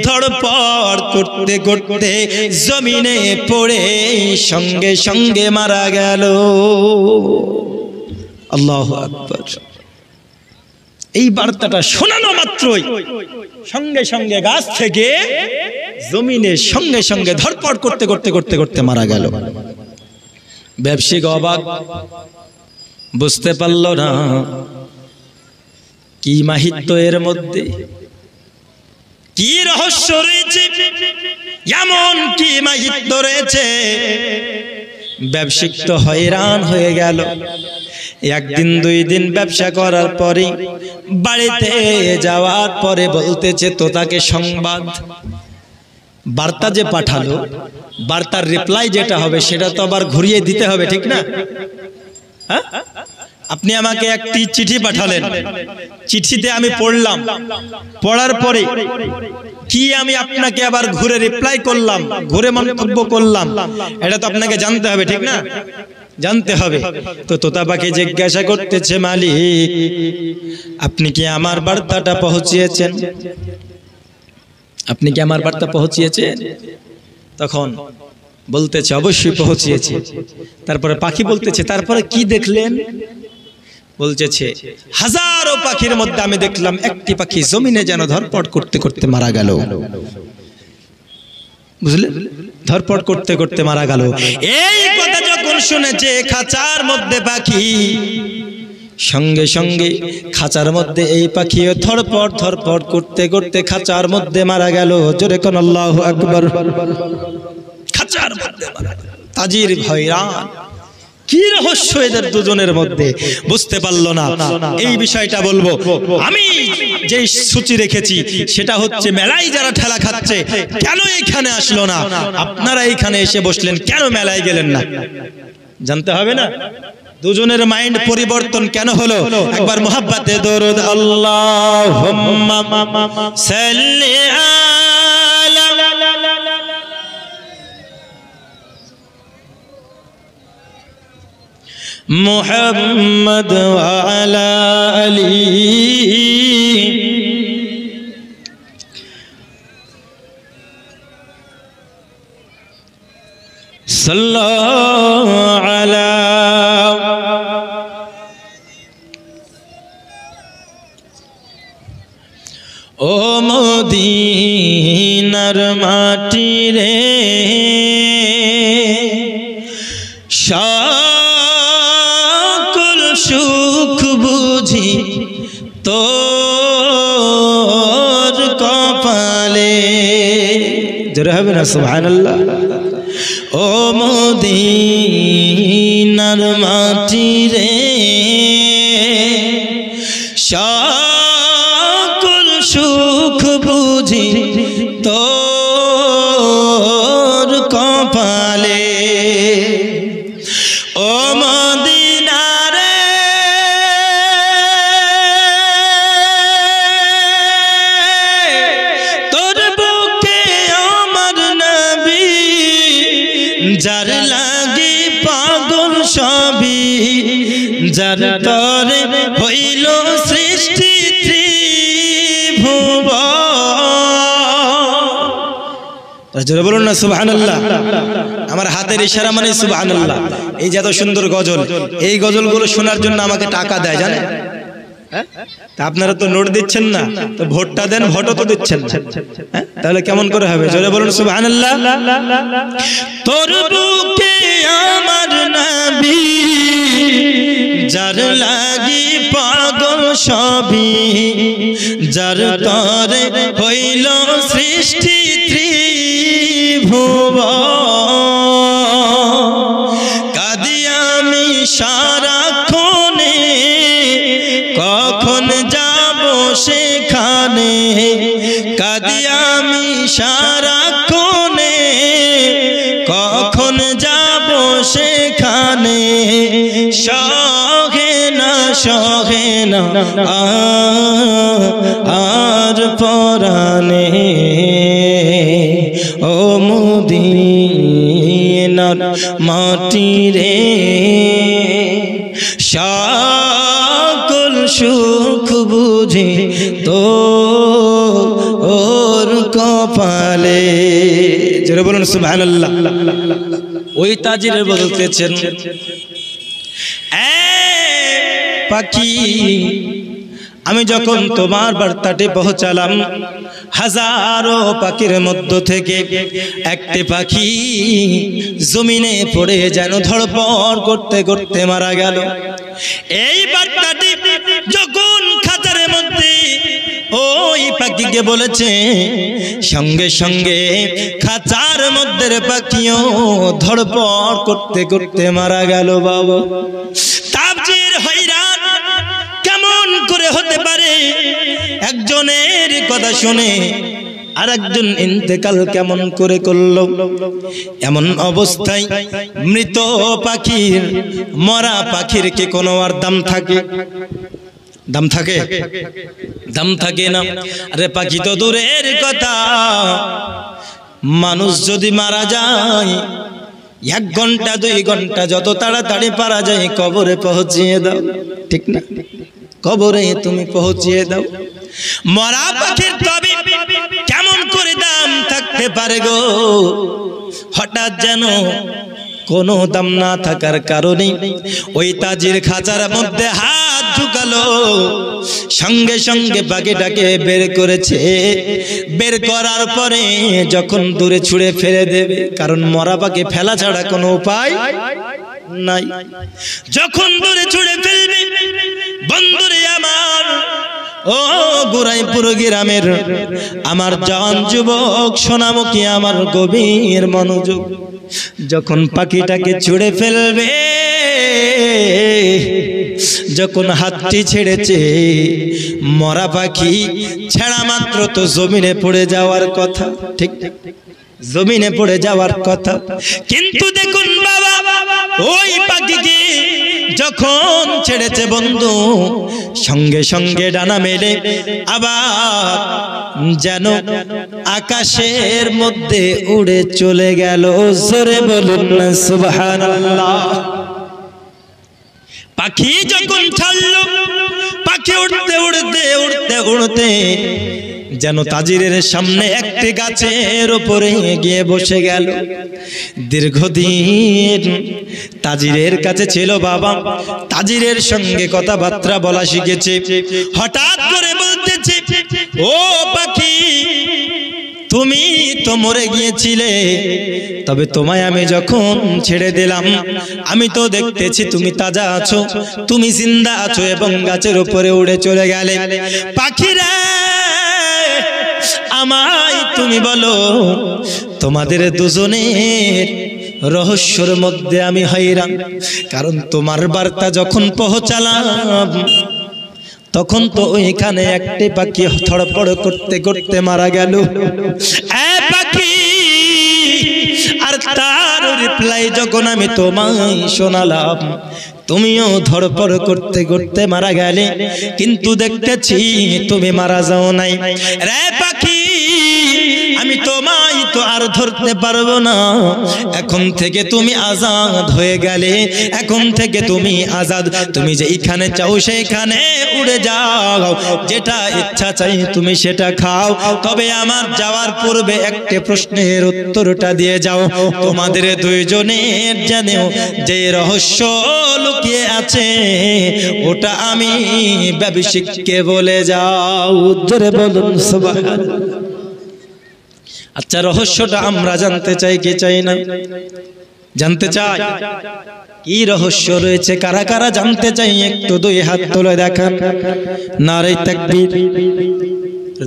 ধড়পড় করতে করতে জমিনে পড়ে সঙ্গে সঙ্গে মারা গেল। আল্লাহু আকবার। এই বার্তাটা শোনানো মাত্রই সঙ্গে সঙ্গে গাছ থেকে জমিনে সঙ্গে সঙ্গে ধড়পড় করতে করতে করতে করতে মারা গেল। ব্যবসায়িক অবাক, বুঝতে পারল না কি মাহিত্য এর মধ্যে, কি রহস্য রয়েছে, এমন কি মাহিত্য রয়েছে। ব্যবসায়িক তো হয়রান হয়ে গেল। একদিন দুই দিন ব্যবসা করার পরে বাড়িতে যাওয়ার পরে বলতেছে তোতাকে সংবাদ, বার্তা যে পাঠালো বার্তার রিপ্লাই যেটা হবে সেটা তো আবার ঘুরিয়ে দিতে হবে, ঠিক না? হ্যাঁ, আপনি আমাকে একটি চিঠি পাঠালেন, চিঠিতে আমি পড়লাম, পড়ার পরে কি আমি আপনাকে আবার ঘুরে রিপ্লাই করলাম, ঘুরে মন্তব্য করলাম, এটা তো আপনাকে জানতে হবে, ঠিক না? জানতে হবে। তো তোতা পাখি জিজ্ঞাসা করতেছে, মালিক আপনি কি আমার বার্তাটা পৌঁছিয়েছেন? আপনি কি আমার বার্তা পৌঁছিয়েছেন? তখন বলতেছে অবশ্যই পৌঁছিয়েছি। তারপরে পাখি বলতেছে তারপরে কি দেখলেন? বলতেছে হাজারো পাখির মধ্যে আমি দেখলাম একটি পাখি জমিনে যেন ধরপড় করতে করতে মারা গেল। বুঝলে, ধরপড় করতে করতে মারা গেল। এই কথা যখন শুনেছে খাঁচার মধ্যে পাখি, সঙ্গে সঙ্গে খাঁচার মধ্যে এই পাখি ধরপড় ধরপড় করতে করতে খাঁচার মধ্যে মারা গেল। জোরে কোন আল্লাহু আকবার। খাঁচার মধ্যে মারা গেল। তাজির হয়রান, কি রহস্য এদের দুজনের মধ্যে বুঝতে পারলো না। এই বিষয়টা বলবো, আমি যে সূচি রেখেছি সেটা হচ্ছে মেলায় যারা ঠেলা খাচ্ছে কেন এখানে আসলো না, আপনারা এখানে এসে বসলেন, কেন মেলায় গেলেন না? জানতে হবে না দুজনের মাইন্ড পরিবর্তন কেন হলো। একবার মুহাব্বতে দরুদ আল্লাহুম্মা সাল্লি আলা মুহাম্মদ ওয়া আলা আলি সাল্লাল্লাহু আলা ও মদিনার মাটি রে, সকল সুখ বুঝি তোর কপালে। জোরে হবে না সুবহানাল্লাহ। ও মদিনার মাটি রে, সকল সুখ বুঝি তোর কপালে। ও মদিনা রে, তোর বুকে আমার নবী, যার লাগি পাগল সবই, যার তরে হইল সৃষ্টি ত্রিভুবন। জোরে বলুন না সুবহানাল্লাহ। আমার হাতের ইশারা মানে সুবহানাল্লাহ। এই যে এত সুন্দর গজল, এই গজলগুলো শোনার জন্য আমাকে টাকা দেয়, জানেন? তা আপনারা তো নোট দিচ্ছেন না, তো ভোটটা দেন, ভোটও তো দিচ্ছেন না, তাহলে কেমন করে হবে? জোরে বলুন সুবহানাল্লাহ। তোর বুকে আমার নবী, যার লাগি পাগল সবই, যার তরে হইল সৃষ্টি ত্রিভুবন। কাঁদি আমি সারাক্ষণে, কখন যাব সেখানে, কাঁদি আমি সারাক্ষণে, কখন যাব সেখানে। সহে না সহে না আর পরাণে, ও মদিনার মাটি রে, সকল সুখ বুঝি তোর কপালে। জোরে বলুন সুবহানাল্লাহ। ওই তাজির বলতেছেন, পাখি আমি যখন তোমার বার্তাটি পৌঁছালাম, হাজারো পাখির মধ্য থেকে একটি পাখি জমিনে পড়ে যেন ধড়পড় করতে করতে মারা গেল। এই বার্তাটি যখন খাঁচার মধ্যে ওই পাখিকে বলেছে, সঙ্গে সঙ্গে খাঁচার মধ্যে পাখিও ধড়পড় করতে করতে মারা গেল। বাবা তাবজির হয়ে দুজনের কথা শুনে আরেকজন ইন্তেকাল কেমন করে করলো। এমন অবস্থায় মৃত পাখির, মরা পাখির কি কোনো আর দাম থাকে? দাম থাকে? দাম থাকে না। আরে পাখি তো দূরের কথা, মানুষ যদি মারা যায় 1 ঘন্টা 2 ঘন্টা যত তাড়াতাড়ি পারা যায় কবরে পৌঁছিয়ে দাও, ঠিক না? কবরে তুমি পৌঁছিয়ে দাও। মরা পাখির তবে কেমন করে দাম থাকতে পারে গো? হঠাৎ যেন কোনো দাম না থাকার কারণে ওই তাজির খাঁচার মধ্যে হাত ঢুকালো, সঙ্গে সঙ্গে পাখিটাকে বের করেছে। বের করার পরে যখন দূরে ছুঁড়ে ফেলে দেবে, কারণ মরা পাখি ফেলা ছাড়া কোনো উপায় নাই। যখন দূরে ছুঁড়ে ফেলবে, বন্ধুরে আমার, ও গোরাইপুর গ্রামের আমার জওয়ান যুবক সোনামুখী, আমার গভীর মনোযোগ, যখন পাখিটাকে ছুঁড়ে ফেলবে, যখন হাতটি ছেড়েছে, মরা পাখি ছেড়া মাত্র তো জমিনে পড়ে যাওয়ার কথা, ঠিক? জমিনে পড়ে যাওয়ার কথা। কিন্তু দেখুন বাবা, ওই পাখিকে যখন ছেড়েছে বন্ধু, সঙ্গে সঙ্গে ডানা মেলে আবার যেন আকাশের মধ্যে উড়ে চলে গেল। জোরে বলুন না সুবহানাল্লাহ। পাখি যখন ছাড়লো, পাখি উড়তে উড়তে উড়তে উড়তে যেন তাজিরের সামনে একটি গাছের উপরে গিয়ে বসে গেল। দীর্ঘদিন তাজিরের কাছে ছিল বাবা, তাজিরের সঙ্গে কথাবার্তা বলা শিখেছে। হঠাৎ করে বলতেছে, ও পাখি, তুমি তো মরে গিয়েছিলে, তবে তোমায় আমি যখন ছেড়ে দিলাম, আমি তো দেখতেছি তুমি তাজা আছো, তুমি জিন্দা আছো এবং গাছের উপরে উড়ে চলে গেলে। পাখিরা আমায় তুমি বলো, তোমাদের দুজনের রহস্যের মধ্যে আমি হয়রান। কারণ তোমার বার্তা যখন পৌঁছালাম, তখন তো ওইখানে একটি পাখি থড়পড় করতে করতে মারা গেল। পাখি আর তার রিপ্লাই যখন আমি তোমায় শোনালাম, তুমিও ধড়পড় করতে করতে মারা গেলে, কিন্তু দেখতেছি তুমি মারা যাও নাই। রে পাখি, আমি তোমায় তো আর ধরতে পারবো না, এখন থেকে তুমি আজাদ হয়ে গেলে, এখন থেকে তুমি আজাদ। তুমি যে এখানে চাও সেইখানে উড়ে যাও, যেটা ইচ্ছা চাই তুমি সেটা খাও। তবে আমার যাওয়ার পূর্বে একটা প্রশ্নের উত্তরটা দিয়ে যাও, তোমাদের দুইজনের জানেও যে রহস্য লুকিয়ে আছে, ওটা আমি ব্যবসায়িককে বলে যাও। জোরে বলুন সুবহানাল্লাহ। আচ্ছা, রহস্যটা আমরা জানতে চাই কি চাই না? জানতে চাই। কি রহস্য রয়েছে কারা কারা জানতে চাই? একটু 2 হাত তুলে দেখান। নারে তাকবীর।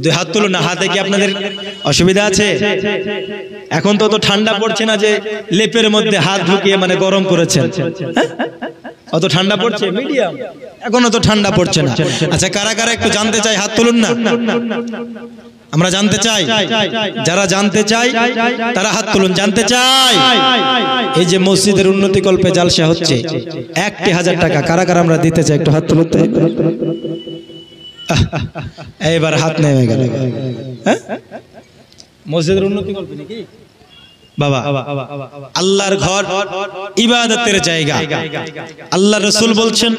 2 হাত তুলুন না। হাতে কি আপনাদের অসুবিধা আছে? এখন তো ঠান্ডা পড়ছে না যে লেপের মধ্যে হাত ঢুকিয়ে মানে গরম করেছেন, অত ঠান্ডা পড়ছে? মিডিয়াম, এখনো তো ঠান্ডা পড়ছে না। আচ্ছা, কারা কারা একটু জানতে চাই? হাত তুলুন না। আমরা জানতে চাই। যারা জানতে চাই তারা হাত তুলুন। জানতে চাই। এই যে মসজিদের উন্নতি কল্পে জালসা হচ্ছে, 1000 টাকা কারা কারা আমরা দিতে চাই? একটু হাত তুলুন। এইবার হাত নেমে গেল। মসজিদের উন্নতি কল্পে নাকি বাবা? আল্লাহর ঘর ইবাদতের জায়গা। আল্লাহ রাসূল বলছেন,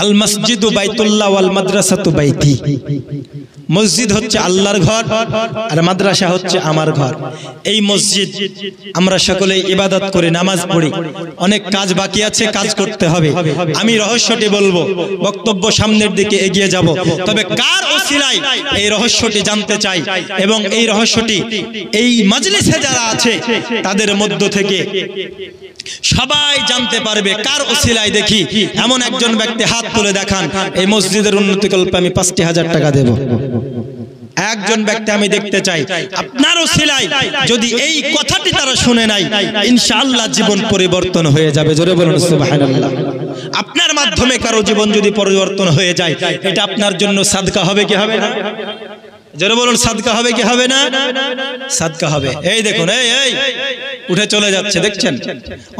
আল মসজিদু বাইতুল্লাহ ওয়াল মাদ্রাসাতু বাইতি। মসজিদ হচ্ছে আল্লাহর ঘর আর মাদ্রাসা হচ্ছে আমার ঘর। এই মসজিদ আমরা সকলে ইবাদত করি, নামাজ পড়ি, অনেক কাজ বাকি আছে, কাজ করতে হবে। আমি রহস্যটি বলবো, বক্তব্য সামনের দিকে এগিয়ে যাব। তবে কার ওসিলায় এই রহস্যটি জানতে চাই, এবং এই রহস্যটি এই মাজলিসে যারা আছে তাদের মধ্য থেকে সবাই জানতে পারবে। কার ওসিলায় দেখি এমন একজন ব্যক্তি হাত তুলে দেখান, এই মসজিদের উন্নতি কল্পে আমি 5000 টাকা দেব। একজন ব্যক্তি আমি দেখতে চাই। আপনার ওসিলায় যদি এই কথাটি তারা শুনে নাই, ইনশাআল্লাহ জীবন পরিবর্তন হয়ে যাবে। জোরে বলুন সুবহানাল্লাহ। আপনার মাধ্যমে কারো জীবন যদি পরিবর্তন হয়ে যায়, এটা আপনার জন্য সাদকা হবে কি হবে না? জোরে বলুন, সাদকা হবে কি হবে না? সাদকা হবে। এই দেখুন, এই উঠে চলে যাচ্ছে, দেখছেন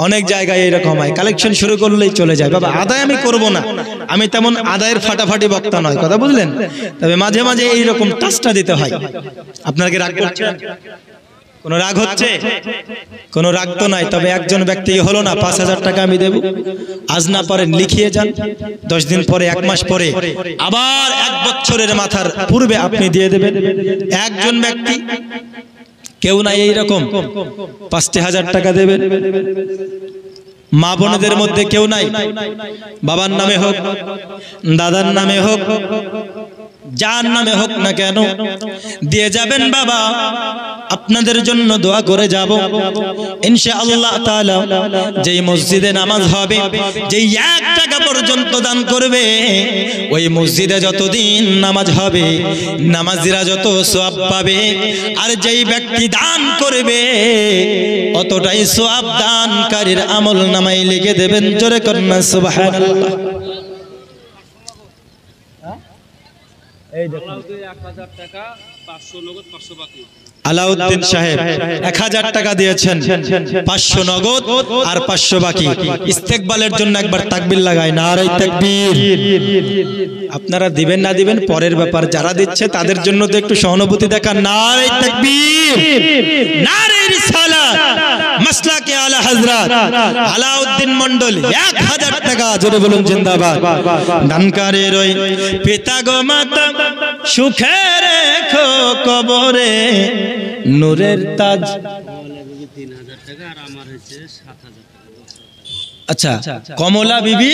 অনেক জায়গায় এরকম হয়, কালেকশন শুরু করলেই চলে যায়। বাবা আদায় আমি করব না, আমি তেমন আদায়ের ফাটাফাটি বক্তা নয়, কথা বুঝলেন? তবে মাঝে মাঝে এইরকম টাচটা দিতে হয়। আপনার কি রাগ করছেন? কোন রাগ হচ্ছে? কোন রাগ তো নাই। তবে একজন ব্যক্তি হলো না 5,000 টাকা আমি দেব, আজ না পারেন লিখিয়ে যান, 10 দিন পরে 1 মাস পরে আবার 1 বছরের মাথার পূর্বে আপনি দিয়ে দেবেন। একজন ব্যক্তি, কেউ নাই এইরকম 5,000 টাকা দেবেন। মা বোনদের মধ্যে কেউ নাই, বাবার নামে হোক, দাদার নামে হোক, যার নামে হোক না কেন দিয়ে যাবেন। বাবা আপনাদের জন্য দোয়া করে যাব, ইনশাআল্লাহ তাআলা যেই মসজিদে নামাজ হবে, যেই 1 টাকা পর্যন্ত দান করবে, ওই মসজিদে যতদিন নামাজ হবে নামাজিরা যত সওয়াব পাবে, আর যেই ব্যক্তি দান করবে অতটাই সওয়াব দানকারীর আমল নামায় লিখে দেবেন। জোরে করুন সুবহানাল্লাহ। আলাউদ্দিন সাহেব 1000 টাকা দিয়েছেন, 500 নগদ আর 500 বাকি। ইস্তেকবালের জন্য একবার তাকবীর লাগায়, নারে তাকবীর। আপনারা দিবেন না দিবেন পরের ব্যাপার, যারা দিচ্ছে তাদের জন্য তো একটু সহানুভূতি দেখান। নারে তাকবীর, নারে রিসালাত, মাসলাকে আলা হযরত আলাউদ্দিন মণ্ডল 1000 টাকা। জোরে বলুন জিন্দাবাদ। দানকারীর ওই পিতা গো মাতা সুখে রেখো কবরে নূরের তাজ। 3000 টাকা আর আমার হচ্ছে 7000 টাকা। আচ্ছা, কমলা বিবি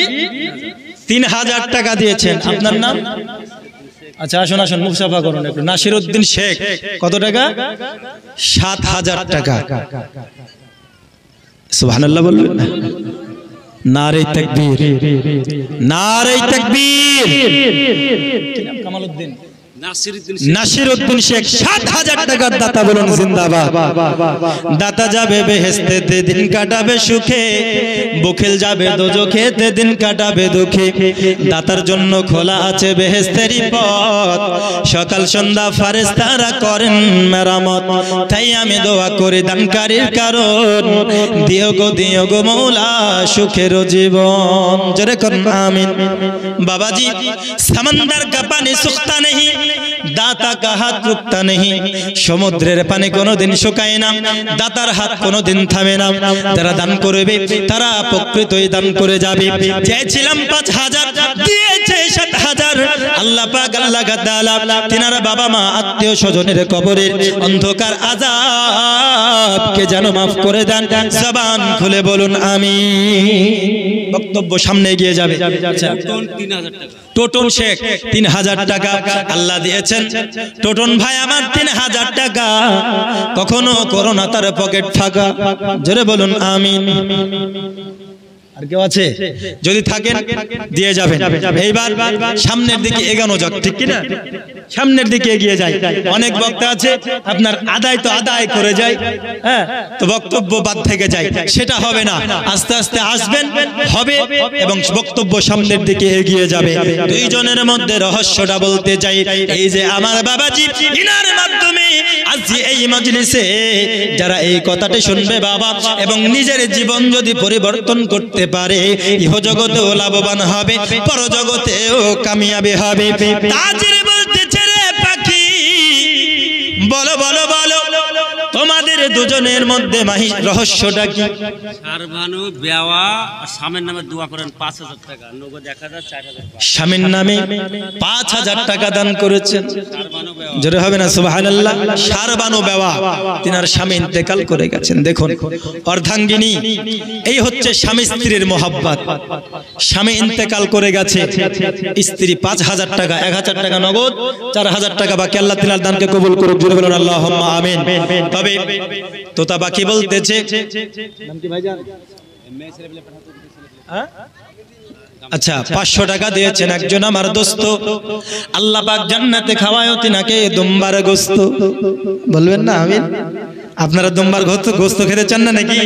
3000 টাকা দিয়েছেন। আপনার নাম? আচ্ছা আসুন আসুন, মুখ সাফা করুন একটু। নাসিরউদ্দিন শেখ কত টাকা? 7000 টাকা। সুবহানাল্লাহ বলবেন না? নারে তাকবীর, নারে তাকবীর। কামালউদ্দিন নাসিরউদ্দিন শেখ 7000 টাকার দাতা, বলুন জিন্দাবাদ। দাতা যাবে বেহেশতে দিন কাটাবে সুখে, বখিল যাবে দোজখে দিন কাটাবে দুঃখে। দাতার জন্য খোলা আছে বেহেশতের পথ, সকাল সন্ধ্যা ফেরেশতারা করেন মেরামত। তাই আমি দোয়া করি দানকারীর কারণ, দিও গো মৌলা সুখের জীবন। জোরে করুন আমিন। বাবাজি समंदर का पानी सूखता नहीं, दाता का हाथ रुकता नहीं। সমুদ্রের পানি কোনোদিন শুকায় না, দাতার হাত কোনোদিন থামে না। যারা দান করবে তারা প্রকৃতই দান করে যাবে। চেয়েছিলাম 5000, দিয়েছে 7000। আল্লাহ পাক আল্লাহ তাআলা তিনার বাবা মা আত্মীয় স্বজনের কবরের অন্ধকার আযাবকে যেন মাফ করে দেন। জবান খুলে বলুন আমিন। বক্তব্য সামনে এগিয়ে যাবে। টোটন 3000 টাকা। টোটন শেখ 3000 টাকা আল্লাহ দিয়েছেন। টোটন ভাই আমার 3000 টাকা, কখনো করোনা তার পকেট ফাঁকা। জোরে বলুন আমিন। আর কেউ আছে? যদি থাকেন দিয়ে যাবেন। এইবার সামনের দিকে এগোনো যাক, ঠিক কি না? সামনের দিকে এগিয়ে যাই। অনেক বক্তা আছে আপনার আদায় তো আদায় করে যায়, হ্যাঁ, তো বক্তব্য বাদ থেকে যায়, সেটা হবে না। আস্তে আস্তে আসবেন, হবে এবং বক্তব্য সামনের দিকে এগিয়ে যাবে। দুইজনের মধ্যে রহস্যটা বলতে চাই। এই যে আমার বাবাজি, ইনার মাধ্যমে আজ এই মজলিসে যারা এই কথাটা শুনবে বাবা, এবং নিজের জীবন যদি পরিবর্তন করতে পারে, ইহ জগতেও লাভবান হবে, পরজগতেও কামিয়াবি হবে। তাজির বলতেছে রে পাখি, বলো বলো বলো তোমাদের দুজনের মধ্যে রহস্যটা কি? সারবানু বেওয়া আর স্বামীর নামে দোয়া করেন 5000 টাকা, নগদ 1000, 4000। স্বামীর নামে 5000 টাকা দান করেছেন। জোরে হবে না সুবহানাল্লাহ? সারবানু বেওয়া, তিনার স্বামী ইন্তেকাল করে গেছেন। দেখুন অর্ধাঙ্গিনী, এই হচ্ছে স্বামী স্ত্রীর মোহাব্বত। স্বামী ইন্তেকাল করে গেছে, স্ত্রী 5000 টাকা, 1000 টাকা নগদ, 4000 টাকা বাকি। আল্লাহ তিনার দানকে কবুল করুক। জোরে বলুন আল্লাহুম্মা আমিন। তবে তোতা বাকি বলতেছে, আচ্ছা 500 টাকা দিয়েছেন একজন আমার দোস্ত, আল্লাহ পাক জান্নাতে খাওয়ায় তিনাকে দুম্বার গোস্ত। বলবেন না আমিন? আপনারা দুম্বার গোস্ত খেতে চান না নাকি?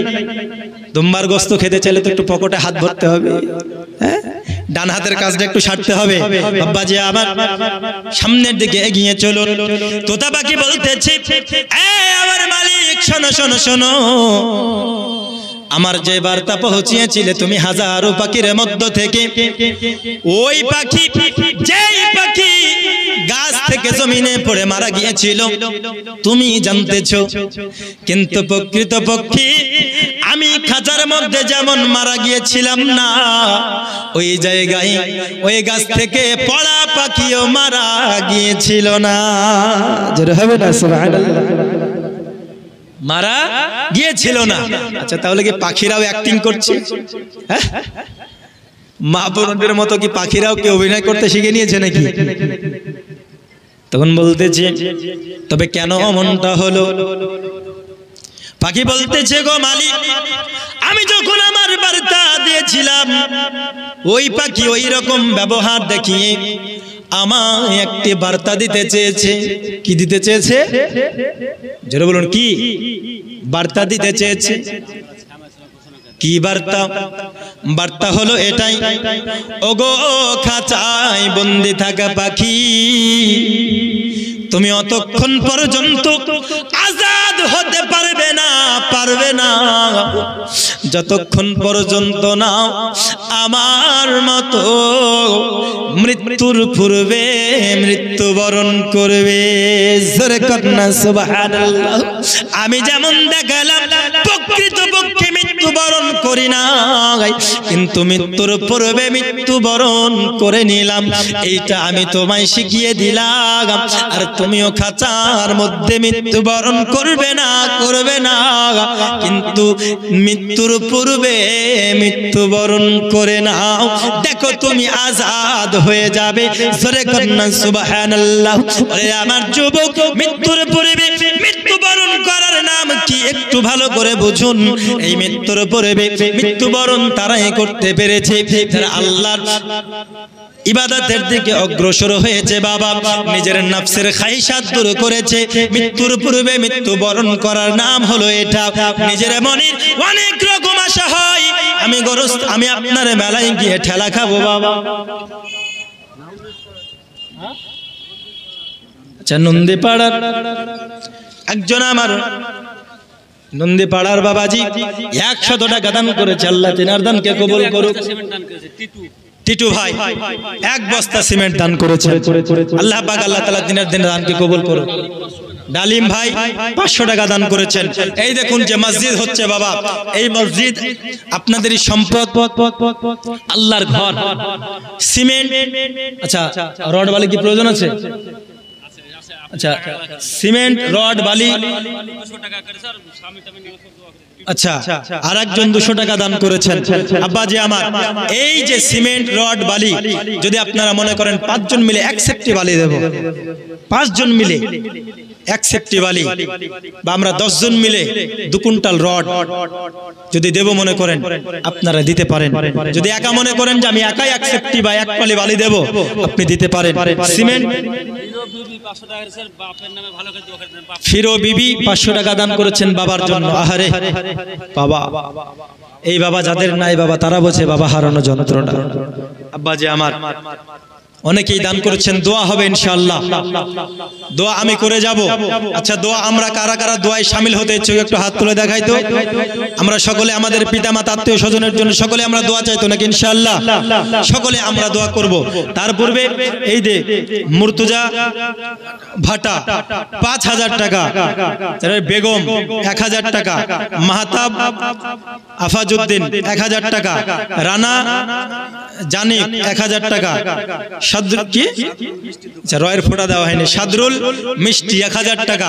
দুম্বার গোস্ত খেতে চাইলে তো একটু পকেটে হাত ভরতে হবে, হ্যাঁ, ডান হাতের কাজটা একটু সারতে হবে। আব্বাজি আমার সামনের দিকে এগিয়ে চলুন। তোতা পাখি বলতেছে, এই আমার মালিক শোনো শোনো শোনো, আমার যে বার্তা পৌঁছিয়েছিলে তুমি হাজারো পাখির মধ্য থেকে, ওই পাখি যেই পাখি গাছ থেকে জমিনে পড়ে মারা গিয়েছিল তুমি জানতেছো, কিন্তু প্রকৃতপক্ষে আমি খাঁচার মধ্যে যেমন মারা গিয়েছিলাম না, ওই জায়গায় ওই গাছ থেকে পড়া পাখিও মারা গিয়েছিল না। জোরে হবে না সুবহানাল্লাহ? মারা গিয়েছিল না। আচ্ছা, তাহলে কি পাখিরাও অ্যাক্টিং করছে? হ্যাঁ, মা বোনদের মতো কি পাখিরাও কি অভিনয় করতে শিখে নিয়েছে নাকি? তখন বলতেছে, তবে কেন এমনটা হলো? পাখি বলতেছে, গো মালিক, আমি যখন আমার বার্তা দিয়েছিলাম ওই পাখি ওই রকম ব্যবহার দেখিয়ে আমায় একটি বার্তা দিতে চেয়েছে। কি দিতে চেয়েছে? জোরে বলুন, কি বার্তা দিতে চেয়েছে? কি বার্তা? বার্তা হলো এটাই, ওগো খাঁচায় বন্দি থাকা পাখি, তুমি অতক্ষণ পর্যন্ত আজাদ হতে পারবে না, পারবে না, যতক্ষণ পর্যন্ত না আমার মতো মৃত্যুর পূর্বে মৃত্যুবরণ করবে। জোরে কন্যা সুবহানাল্লাহ। আমি যেমন দেখালাম প্রকৃতপক্ষে মৃত্যুবরণ করি না, কিন্তু মৃত্যুর পূর্বে মৃত্যুবরণ করে নিলাম, এইটা আমি তোমায় শিখিয়ে দিলাম। আর তুমিও খাঁচার মধ্যে মৃত্যুবরণ করবে না, করবে না, কিন্তু মৃত্যুর পূর্বে মৃত্যুবরণ করে নাও, দেখো তুমি আজাদ হয়ে যাবে। জোরে কন্যা সুবহানাল্লাহ। ওরে আমার যুবক, মৃত্যুর পূর্বে মৃত্যুবরণ করার নাম কি একটু ভালো করে বুঝুন। এই মৃত্যুর পূর্বে মৃত্যুবরণ তারাই করতে পেরেছে যারা আল্লাহর ইবাদতের দিকে অগ্রসর হয়েছে, বাবা নিজের নফসের খাইশাত দূর করেছে। মৃত্যুর পূর্বে মৃত্যুবরণ করার নাম হলো এটা। নিজের মনের অনেক রকম আশা হয়, আমি আপনার মেলায় গিয়ে ঠেলা খাবো বাবা। আচ্ছা, নন্দীপাড়ার একজন আমার নন্দীপাড়ার বাবাজি 100 টাকা দান করেছে, আল্লাহ তিনার দানকে কবুল করুক। টিটু ভাই 1 বস্তা সিমেন্ট দান করেছে, আল্লাহ পাক আল্লাহ তাআলা তিনার দানকে কবুল করুক। ডালিম ভাই 500 টাকা দান করেছেন। এই দেখুন যে মসজিদ হচ্ছে বাবা, এই মসজিদ আপনাদেরই সম্পদ, আল্লাহর ঘর। সিমেন্ট, আচ্ছা রড বালি কি প্রয়োজন আছে? আচ্ছা, সিমেন্ট রড বালি, আচ্ছা আর একজন 200 টাকা দান করেছেন। আব্বাজি আমার, এই যে সিমেন্ট রড বালি যদি আপনারা মনে করেন 5 জন মিলে 1 সেফটি বালি দেব, 5 জন মিলে 1 সেফটি বালি, বা আমরা 10 জন মিলে 2 কুইন্টাল রড যদি দেব মনে করেন, আপনারা দিতে পারেন। যদি একা মনে করেন যে আমি একাই 1 সেফটি বা 1 পালি বালি দেব, আপনি দিতে পারেন। সিমেন্ট ফিরো বিবি 500 টাকা দান করেছেন বাবার জন্য। আহারে বাবা, এই বাবা যাদের নাই বাবা তারা বোঝে বাবা হারানো যন্ত্রণা। আব্বাজি আমার অনেকেই দান করেছেন, দোয়া হবে ইনশাআল্লাহ, দোয়া আমি করে যাব। আচ্ছা, দোয়া আমরা কারা কারা দোয়ায় শামিল হতে ইচ্ছুক একটু হাত তুলে দেখাই তো। আমরা সকলে আমাদের পিতামাতা আত্মীয় স্বজনের জন্য সকলে আমরা দোয়া চাইতো নাকি? ইনশাআল্লাহ সকলে আমরা দোয়া করব। তার পূর্বে এই যে মুর্তজা ভাটা 5000 টাকা, বেগম 1000 টাকা, মাহতাব আফাজউদ্দিন 1000 টাকা, রানা জানি 1000 টাকা, রয়ের ফোটা দেওয়া হয়নি, সাদরুল মিষ্টি 1000 টাকা,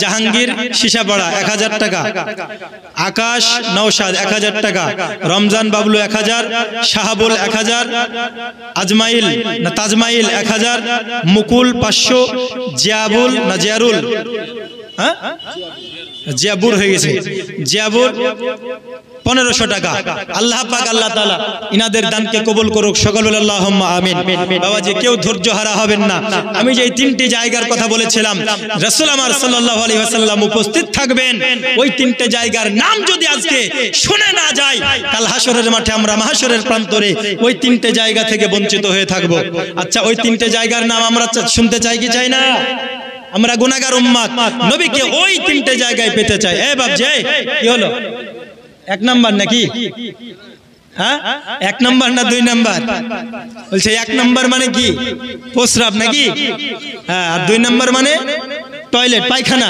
জাহাঙ্গীর শিশাপাড়া 1000 টাকা, আকাশ নওশাদ 1000 টাকা, রমজান বাবলু 1000, শাহাবুল 1000, আজমাইল না তাজমাইল 1000, মুকুল 500, জিয়াবুল না জিয়ারুল, হ্যাঁ জিয়াবুর হয়ে গেছে, জিয়াবুর 1500 টাকা। আল্লাহ পাক আল্লাহ তাআলা ইনাদের দানকে কবুল করুক, সকল বলে আল্লাহুম্মা আমিন। বাবাজি কেউ ধৈর্য হারা হবেন না। আমি যে তিনটি জায়গার কথা বলেছিলাম, রাসূল আমার সাল্লাল্লাহু আলাইহি ওয়াসাল্লাম উপস্থিত থাকবেন, ওই তিনটে জায়গার নাম যদি আজকে শুনে না যায়, কাল হাসরের মাঠে আমরা মাহশরের প্রান্তরে ওই তিনটে জায়গা থেকে বঞ্চিত হয়ে থাকব। আচ্ছা, ওই তিনটে জায়গার নাম আমরা শুনতে চাই কি চাই না? আমরা গুনাহগার উম্মত, নবীকে ওই তিনটে জায়গায় পেতে চাই। এ বাপজি কি হলো, 1 নাম্বার নাকি? হ্যাঁ, 1 নাম্বার না 2 নাম্বার? বলছে 1 নাম্বার মানে কি? প্রস্রাব নাকি? হ্যাঁ, আর 2 নাম্বার মানে টয়লেট, পায়খানা।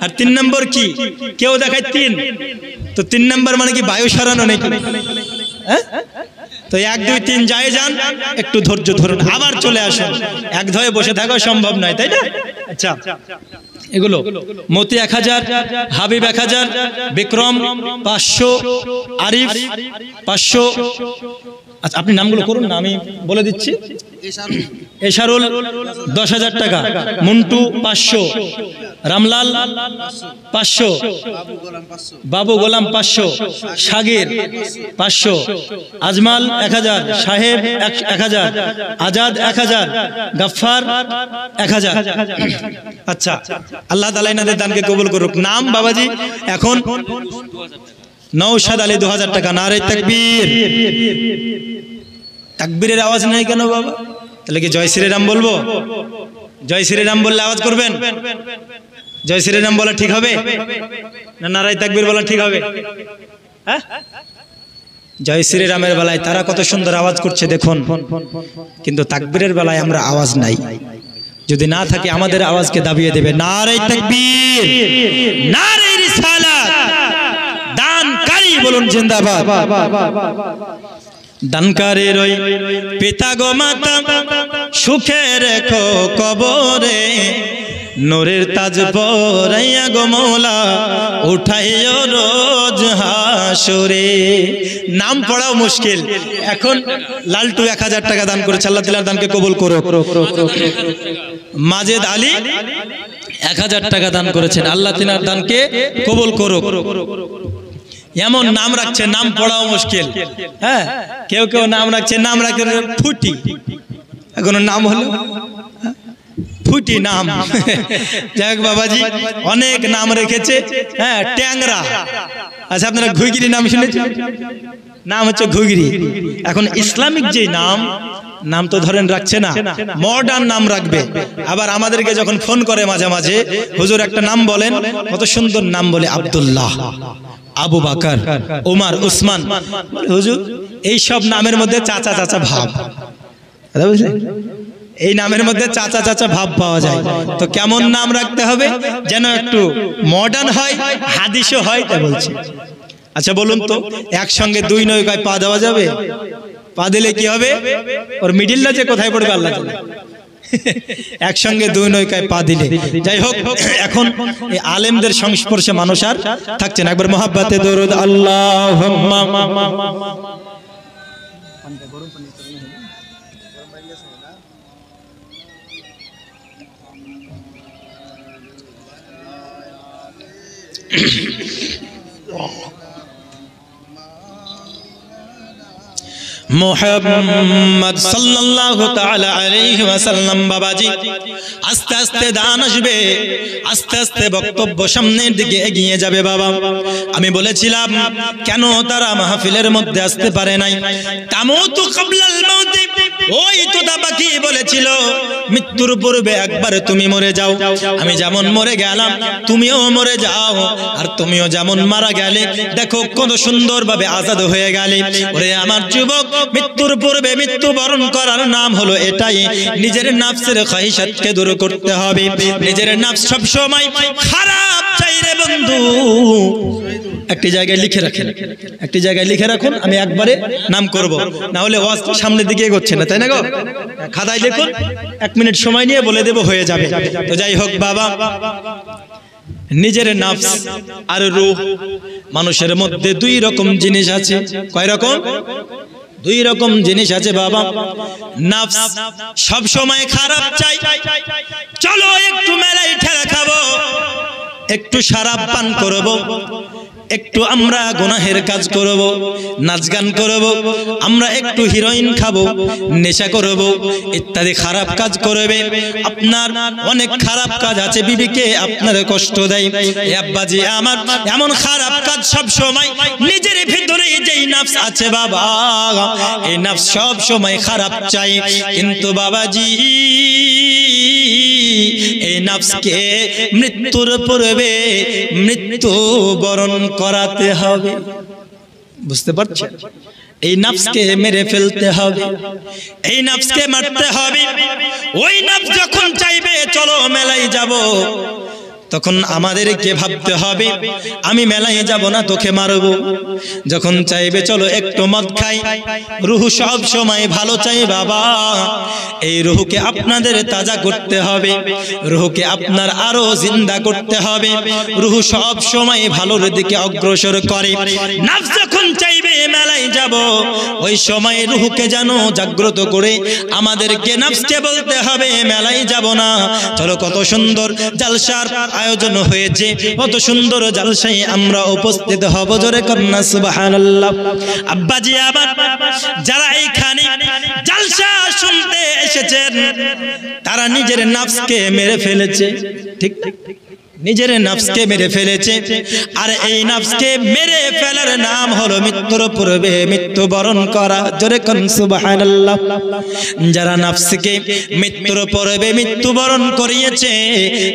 আর 3 নাম্বার কি? কেউ দেখায় 3, তো 3 নাম্বার মানে কি বায়ু সরানো নাকি? হ্যাঁ, তো 1 2 3 যায় যান, একটু ধৈর্য ধরুন, আবার চলে আসুন। এক ধরে বসে থাকা সম্ভব নয়, তাই না? আচ্ছা, এগুলো মতি 1000, হাবিব 1000, বিক্রম 500, আরিফ 500। আচ্ছা, আপনি নামগুলো করুন না, আমি বলে দিচ্ছি। এশারুল 10,000 টাকা, মন্টু 500, রামলাল 500, বাবু গোলাম 500, শাগির 500, আজমাল 1000, সাহেব 1000, আজাদ 1000, গাফফার 1000। আচ্ছা, আল্লাহ তাআলা ইনাদের দানকে কবুল করুক। নাম বাবাজি এখন নওশাদ আলী 2000 টাকা। নারে তাকবীর। তাকবীরের আওয়াজ নাই কেন বাবা? তাহলে কি জয় শ্রীরাম বলবো? জয় শ্রীরাম বললে আওয়াজ করবেন? জয় শ্রীরাম বলা ঠিক হবে না নারাই তাকবীর বলা ঠিক হবে? হ্যাঁ, জয় শ্রীরামের বেলায় তারা কত সুন্দর আওয়াজ করছে দেখুন, কিন্তু তাকবীরের বেলায় আমরা আওয়াজ নাই। যদি না থাকে আমাদের আওয়াজকে দাবিয়ে দেবে। নারে তাকবীর, নারে রিসালাত। দানকারী বলুন জিন্দাবাদ। দানকারীর ওই পিতা গো মাতা সুখে রেখো কবরে, নূরের তাজ পরাইয়া গো মওলা উঠাইও রোজ হাসরে। নাম পড়াও মুশকিল। এখন লালটু 1000 টাকা দান করেছে, আল্লাহ তাআলার দানকে কবুল করুক। মাজেদ আলী 1000 টাকা দান করেছেন, আল্লাহ তাআলার দানকে কবুল করুক। এমন নাম রাখছে, নাম পড়াও মুশকিল। হ্যাঁ, কেউ কেউ নাম রাখছে, নাম রাখছে ফুটি। এখন নাম হলো ফুটি নাম। যাই হোক বাবাজি, অনেক নাম রেখেছে। হ্যাঁ, ট্যাংরা। আচ্ছা, আপনারা ঘুগরি নাম শুনেছেন? নাম হচ্ছে ঘুগরি। এখন ইসলামিক যে নাম তো ধরেন রাখছে না, মডার্ন নাম রাখবে। আবার আমাদেরকে যখন ফোন করে মাঝে মাঝে, হুজুর একটা নাম বলেন, কত সুন্দর নাম বলে, আব্দুল্লাহ, আবু বকর, ওমর, উসমান। হুজুর এই সব নামের মধ্যে চাচা চাচা ভাব, বুঝলেন? এই নামের মধ্যে চাচা চাচা ভাব পাওয়া যায়। তো কেমন নাম রাখতে হবে যেন একটু মডার্ন হয়, হাদিসও হয়, তা বলছি। আচ্ছা বলুন তো, একসঙ্গে 2 নৌকায় পা দেওয়া যাবে? পা দিলে কি হবে? ওর মিডিলটা যে কোথায় পড়বে আল্লাহ জানে। একসঙ্গে 2 নৌকায় পা দিলে। যাই হোক, এখন এই আলেমদের সংস্পর্শে মানুষ আর থাকছে না। একবার মহাব্বতে দরুদ আল্লাহুম্মা। মুহাম্মদ সাল্লাল্লাহু তাআলা আলাইহি ওয়াসাল্লাম। বাবাজি আস্তে আস্তে দান আসবে, আস্তে আস্তে বক্তব্য সামনের দিকে এগিয়ে যাবে। বাবা আমি বলেছিলাম কেন তারা মাহফিলের মধ্যে আসতে পারে নাই? তামুতু ক্বাবলাল মাউত। ওই তোতা পাখি বলেছিল মৃত্যুর পূর্বে একবার তুমি মরে যাও। আমি যেমন মরে গেলাম তুমিও মরে যাও, আর তুমিও যেমন মারা গেলে দেখো কত সুন্দরভাবে আজাদ হয়ে গেলে। ওরে আমার যুবক, মৃত্যুর পূর্বে মৃত্যুবরণ করার নাম হলো এটাই, নিজের নফসের খাহিশাতকে দূর করতে হবে। নিজের নফস সব সময় খারাপ চাই রে বন্ধু। একটি জায়গায় লিখে রাখেন, একটি জায়গায় লিখে রাখুন, আমি একবারে নাম করব, না হলে ওয়াজ তো সামনের দিকে এগোচ্ছে না, তাই না গো? খাতায় লিখুন, 1 মিনিট সময় নিয়ে বলে দেব, হয়ে যাবে। তো যাই হোক বাবা, নিজের নফস আর রূহ, মানুষের মধ্যে 2 রকম জিনিস আছে। কয় রকম? 2 রকম জিনিস আছে বাবা। নফস সব সময় খারাপ চাই, চলো একটু মেলায় ঠেলা খাবো, একটু শরাব পান করব, একটু আমরা গুনাহের কাজ করব, নাচ গান করব, আমরা একটু হিরোইন খাবো, নেশা করব, ইত্যাদি খারাপ কাজ করবে। আপনার অনেক খারাপ কাজ আছে, বিবিকে আপনার কষ্ট দেয়। এ আব্বাজি আমার, এমন খারাপ কাজ সব সময় নিজের ভিতরে যেই নফস আছে বাবা, এই নফস সব সময় খারাপ চাই। কিন্তু বাবাজি এই নফসকে মৃত্যুর পূর্বে মৃত্যু বরণ করাতে হবে। বুঝতে পারছেন? এই নফসকে মেরে ফেলতে হবে, এই নফসকে মারতে হবে। ওই নফস যখন চাইবে চলো মেলায় যাব, তখন আমাদেরকে ভাবতে হবে আমি মেলায় যাব না, তোকে মারবো। যখন চাইবে চলো একটু মদ খাই, রুহ সব সময় ভালো চাই বাবা। এই রুহকে আপনাদের তাজা করতে হবে, রুহকে আপনার আরো জিন্দা করতে হবে। রুহ সব সময় ভালোর দিকে অগ্রসর করে। নফস যখন চাইবে মেলায় যাব, ওই সময় রুহকে যেন জাগ্রত করে আমাদেরকে নফসকে বলতে হবে মেলায় যাব না, চলো কত সুন্দর জালসার আয়োজন হয়েছে, কত সুন্দর জালসায় আমরা উপস্থিত হব। জোরে কন্যা সুবহানাল্লাহ। আব্বাজি আবার যারা এইখানে জালসা শুনতে এসেছেন, তারা নিজের নফসকে মেরে ফেলেছে। ঠিক নিজের নফসকে মেরে ফেলেছে। আর এই নফসকে মেরে ফেলার নাম হলো মৃত্যুর পূর্বে মৃত্যুবরণ করা। জোরে কোন সুবহানাল্লাহ। যারা নফসকে মৃত্যুর পূর্বে মৃত্যুবরণ করিয়েছে,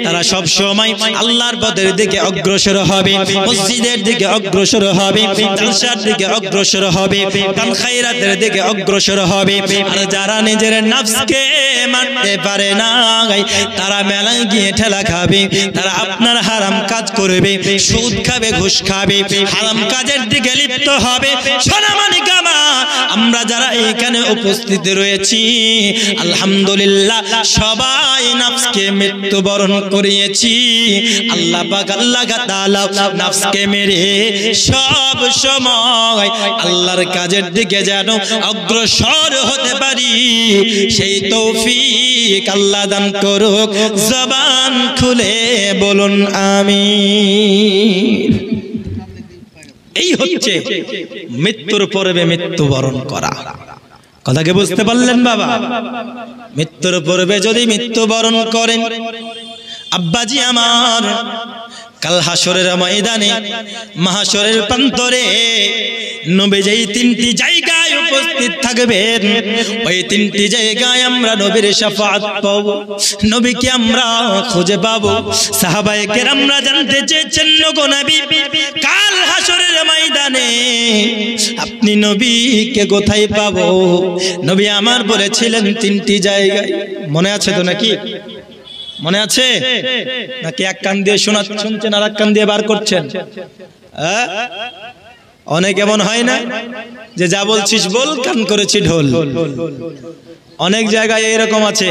তারা সব সময় আল্লাহর পথের দিকে অগ্রসর হবে, মসজিদের দিকে অগ্রসর হবে, জালসার দিকে অগ্রসর হবে, দান খায়রাতের দিকে অগ্রসর হবে। আর যারা নিজের নফসকে মারতে পারে না, তারা মেলায় গিয়ে ঠেলা খাবে, তারা আপনার হারাম কাজ করবে, সুদ খাবে, ঘুষ খাবে, হারাম কাজের দিকে লিপ্ত হবে। সোনামানি গামা আমরা যারা এখানে উপস্থিত রয়েছি, আলহামদুলিল্লাহ সবাই নফসকে মৃত্যুবরণ করিয়েছি। আল্লাহ পাক আল্লাহ তাআলা নফসকে মেরে সব সময় আল্লাহর কাজের দিকে যেন অগ্রসর হতে পারি, সেই তৌফিক আল্লাহ দান করুক। জবান খুলে বলুন আমিন। এই হচ্ছে মৃত্যুর পূর্বে মৃত্যুবরণ করা। কথাকে বুঝতে পারলেন বাবা? মৃত্যুর পূর্বে যদি মৃত্যুবরণ করেন, আব্বাজি আমার, কাল হাসরের ময়দানে, মাহশরের প্রান্তরে নবী যেই তিনটি জায়গায় উপস্থিত থাকবেন, ওই তিনটি জায়গায় আমরা নবীর শাফাআত পাবো, নবীকে আমরা খুঁজে পাবো। সাহাবায়ে কেরামরা জানতে চেয়েছেন, গো নবী, কাল হাসরের ময়দানে আপনি নবীকে কোথায় পাবো? নবী আমার বলেছিলেন তিনটি জায়গায়। মনে আছে তো নাকি? মনে আছে নাকি? এক কান দিয়ে শুনছেন আর এক কান দিয়ে বার করছেন? অনেক এমন হয় না যে যা বলছিস বল, কান করেছি ঢোল। অনেক জায়গায় এইরকম আছে,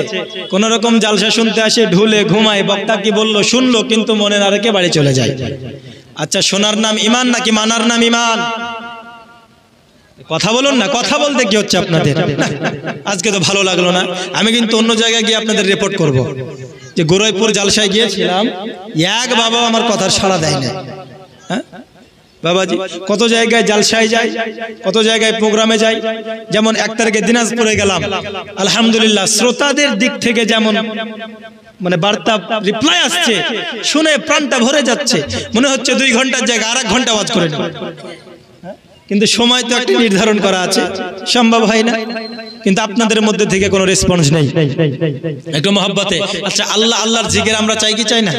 কোন রকম জালসা শুনতে আসে, ঢুলে ঘুমায়, বক্তা কি বললো শুনলো, কিন্তু মনের আরেকে বাড়ি চলে যায়। আচ্ছা, শোনার নাম ইমান নাকি মানার নাম ইমান? কথা বলুন না, কথা বলতে কি হচ্ছে আপনাদের? আজকে তো ভালো লাগলো না, আমি কিন্তু অন্য জায়গায় গিয়ে আপনাদের রিপোর্ট করব যে গোরাইপুর জালসায় গিয়েছিলাম, এক বাবা আমার কথার সাড়া দেয় না। হ্যাঁ বাবাজি, কত জায়গায় জালসায় যাই, কত জায়গায় প্রোগ্রামে যাই। যেমন 1 তারিখে দিনাজপুরে গেলাম, আলহামদুলিল্লাহ শ্রোতাদের দিক থেকে যেমন মানে বার্তা রিপ্লাই আসছে, শুনে প্রাণটা ভরে যাচ্ছে, মনে হচ্ছে 2 ঘন্টার জায়গায় 1 ঘন্টা ওয়াজ করে নেব। কিন্তু সময় তো একটা নির্ধারণ করা আছে, সম্ভব হয় না। কিন্তু আপনাদের মধ্যে থেকে কোনো রেসপন্স নেই, একটু মহব্বতে। আচ্ছা, আল্লাহ আল্লাহর জিকির আমরা চাই কি চাই না?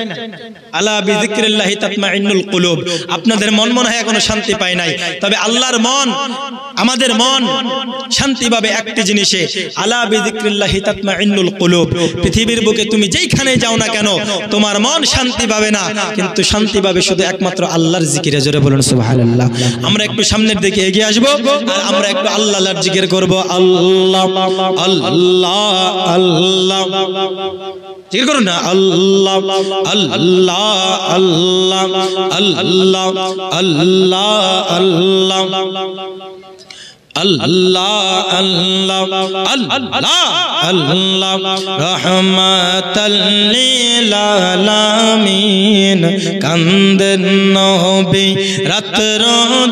আলা বিযিকরিল্লাহি তাতমাইন্নুল কুলুব। আপনাদের মন মনে হয় এখনো শান্তি পায় নাই, তবে আল্লাহর মন, আমাদের মন শান্তি পাবে একটি জিনিসে, আলা বিযিকরিল্লাহি তাতমাইন্নুল কুলুব। পৃথিবীর বুকে তুমি যেইখানে যাও না কেন, তোমার মন শান্তি পাবে না, কিন্তু শান্তি পাবে শুধু একমাত্র আল্লাহর জিকিরে। জোরে বলুন সুবহানাল্লাহ। আমরা একটু সামনের দিকে এগিয়ে আসবো আর আমরা একটু আল্লাহর জিকির করব। আল্লাহ আল্লাহ আল্লাহ, জিকির করুন না। আল্লাহ আল্লাহ আল্লাহ আল্লাহ আল্লাহ আল্লাহ আল্লাহ আল্লাহ আল্লাহ আল্লাহ, রহমাতাল লিল আলামিন কান্দেন নবী রাত্র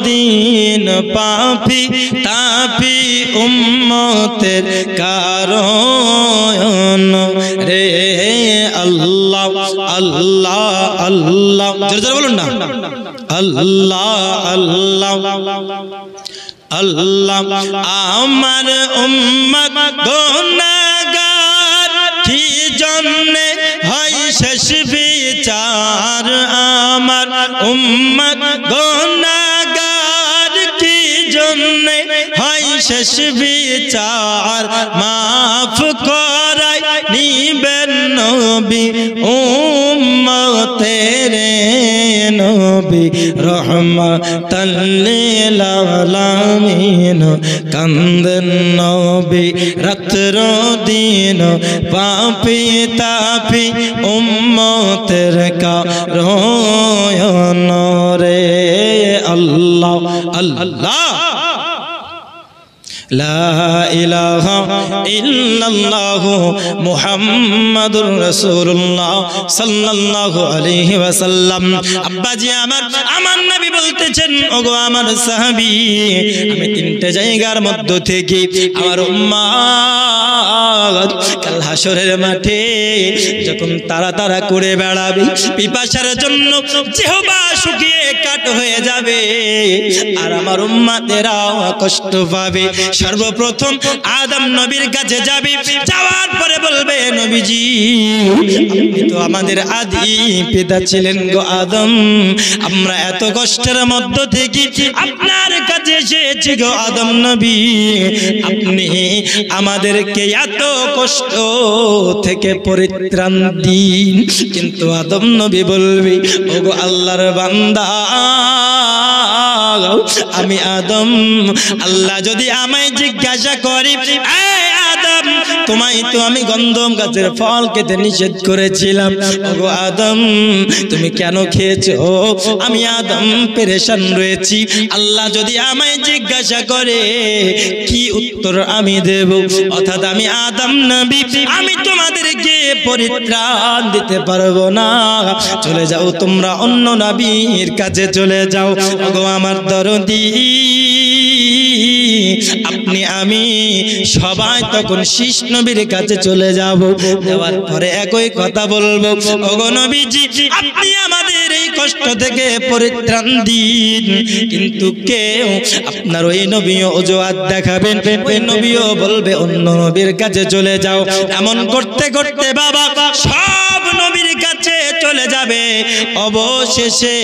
দিন পাপি তাপি উম্মতের কারণ রে আল্লাহ আল্লাহ আল্লাহ জোরে জোরে বলুন না আল্লাহ আল্লাহ আল্লাহ আমার উম্মত গুনাহগার কি জন্যে হয় শেষ বিচার আমার উম্মত গুনাহগার কি জন্যে হয় শেষ বিচার মাফ করাই নিবেন নবী উম্মতের নবী রহমাতাল লিল আলামিন কান্দেন নবী রাত্র দিন পাপি তাপি উম্মতের কারণ রে আল্লাহ আল্লাহ লা ইলাহা ইল্লাল্লাহু মুহাম্মাদুর রাসূলুল্লাহ সাল্লাল্লাহু আলাইহি ওয়াসাল্লাম। আব্বাজি আমার নবী বলতেছেন, ওগো আমার সাহাবী, আমি তিনটে জায়গার মধ্য থেকে আমার উম্মত কাল হাসরের মাঠে যখন তারা তারা করে বেড়াবে, পিপাসার জন্য জিহ্বা শুকিয়ে কাঠ হয়ে যাবে, আর আমার উম্মতেরা কষ্ট পাবে। সর্বপ্রথম আদম নবীর কাছে যাবে, যাওয়ার পরে বলবে, নবীজি আপনি তো আমাদের আদি পিতা ছিলেন গো আদম, আমরা এত কষ্টের মধ্য থেকে আপনার কাছে এসেছি গো আদম নবী, আপনি আমাদেরকে এত কষ্ট থেকে পরিত্রাণ দিন। কিন্তু আদম নবী বলবে, ওগো আল্লাহর বান্দা, আমি আদম, আল্লাহ যদি আমায় জিজ্ঞাসা করি, এই আদম তোমায় তো আমি গন্ধম গাছের ফল খেতে নিষেধ করেছিলাম, ওগো আদম তুমি কেন খেয়েছো? আমি আদম পেরেশান রয়েছি। আল্লাহ যদি আমায় জিজ্ঞাসা করে, কি উত্তর আমি দেব? অর্থাৎ আমি আদম নবী, আমি তোমাদেরকে পরিত্রাণ দিতে পারবো না, চলে যাও তোমরা অন্য নবীর কাছে চলে যাও। ওগো আমার দরদি, আপনি আমি সবাই তখন শীষ নবীর কাছে চলে যাব, যাওয়ার পরে একই কথা বলবো, ওগো নবীজি আপনি আমাদের এই কষ্ট থেকে পরিত্রাণ দিন। কিন্তু কেউ আপনার ওই নবীও অজুহাত দেখাবেন, ওই নবীও বলবে অন্য নবীর কাছে চলে যাও। এমন করতে করতে বাবা সব নবীর কাছে চলে যাবে, অবশেষে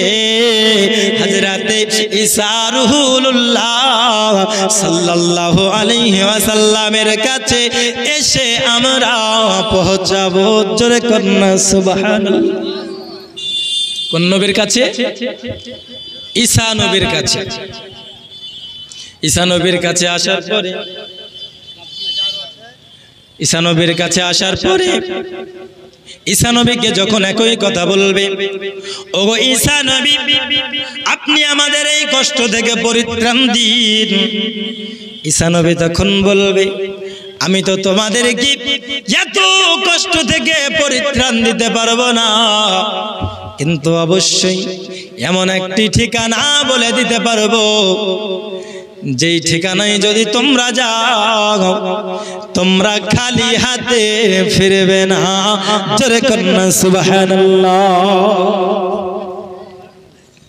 হযরতে ঈসা রুহুল্লাহ সাল্লাল্লাহু আলাইহি ওয়াসাল্লামের কাছে এসে আমরা পৌঁছাবো। জোরে কন্যা সুবহানাল্লাহ। কোন নবীর কাছে? ঈসা নবীর কাছে। ঈসা নবীর কাছে আসার পরে, ঈসা নবীর কাছে আসার পরে ঈসা নবীকে যখন একই কথা বলবে, ওগো ঈসা নবী আপনি আমাদের এই কষ্ট থেকে পরিত্রাণ দিন। ঈসা নবী তখন বলবে, আমি তো তোমাদেরকে এত কষ্ট থেকে পরিত্রাণ দিতে পারবো না, কিন্তু অবশ্যই এমন একটি ঠিকানা বলে দিতে পারবো, যেই ঠিকানায় যদি তোমরা যাও তোমরা খালি হাতে ফিরবে না। জোরে কন্যা সুবহানাল্লাহ।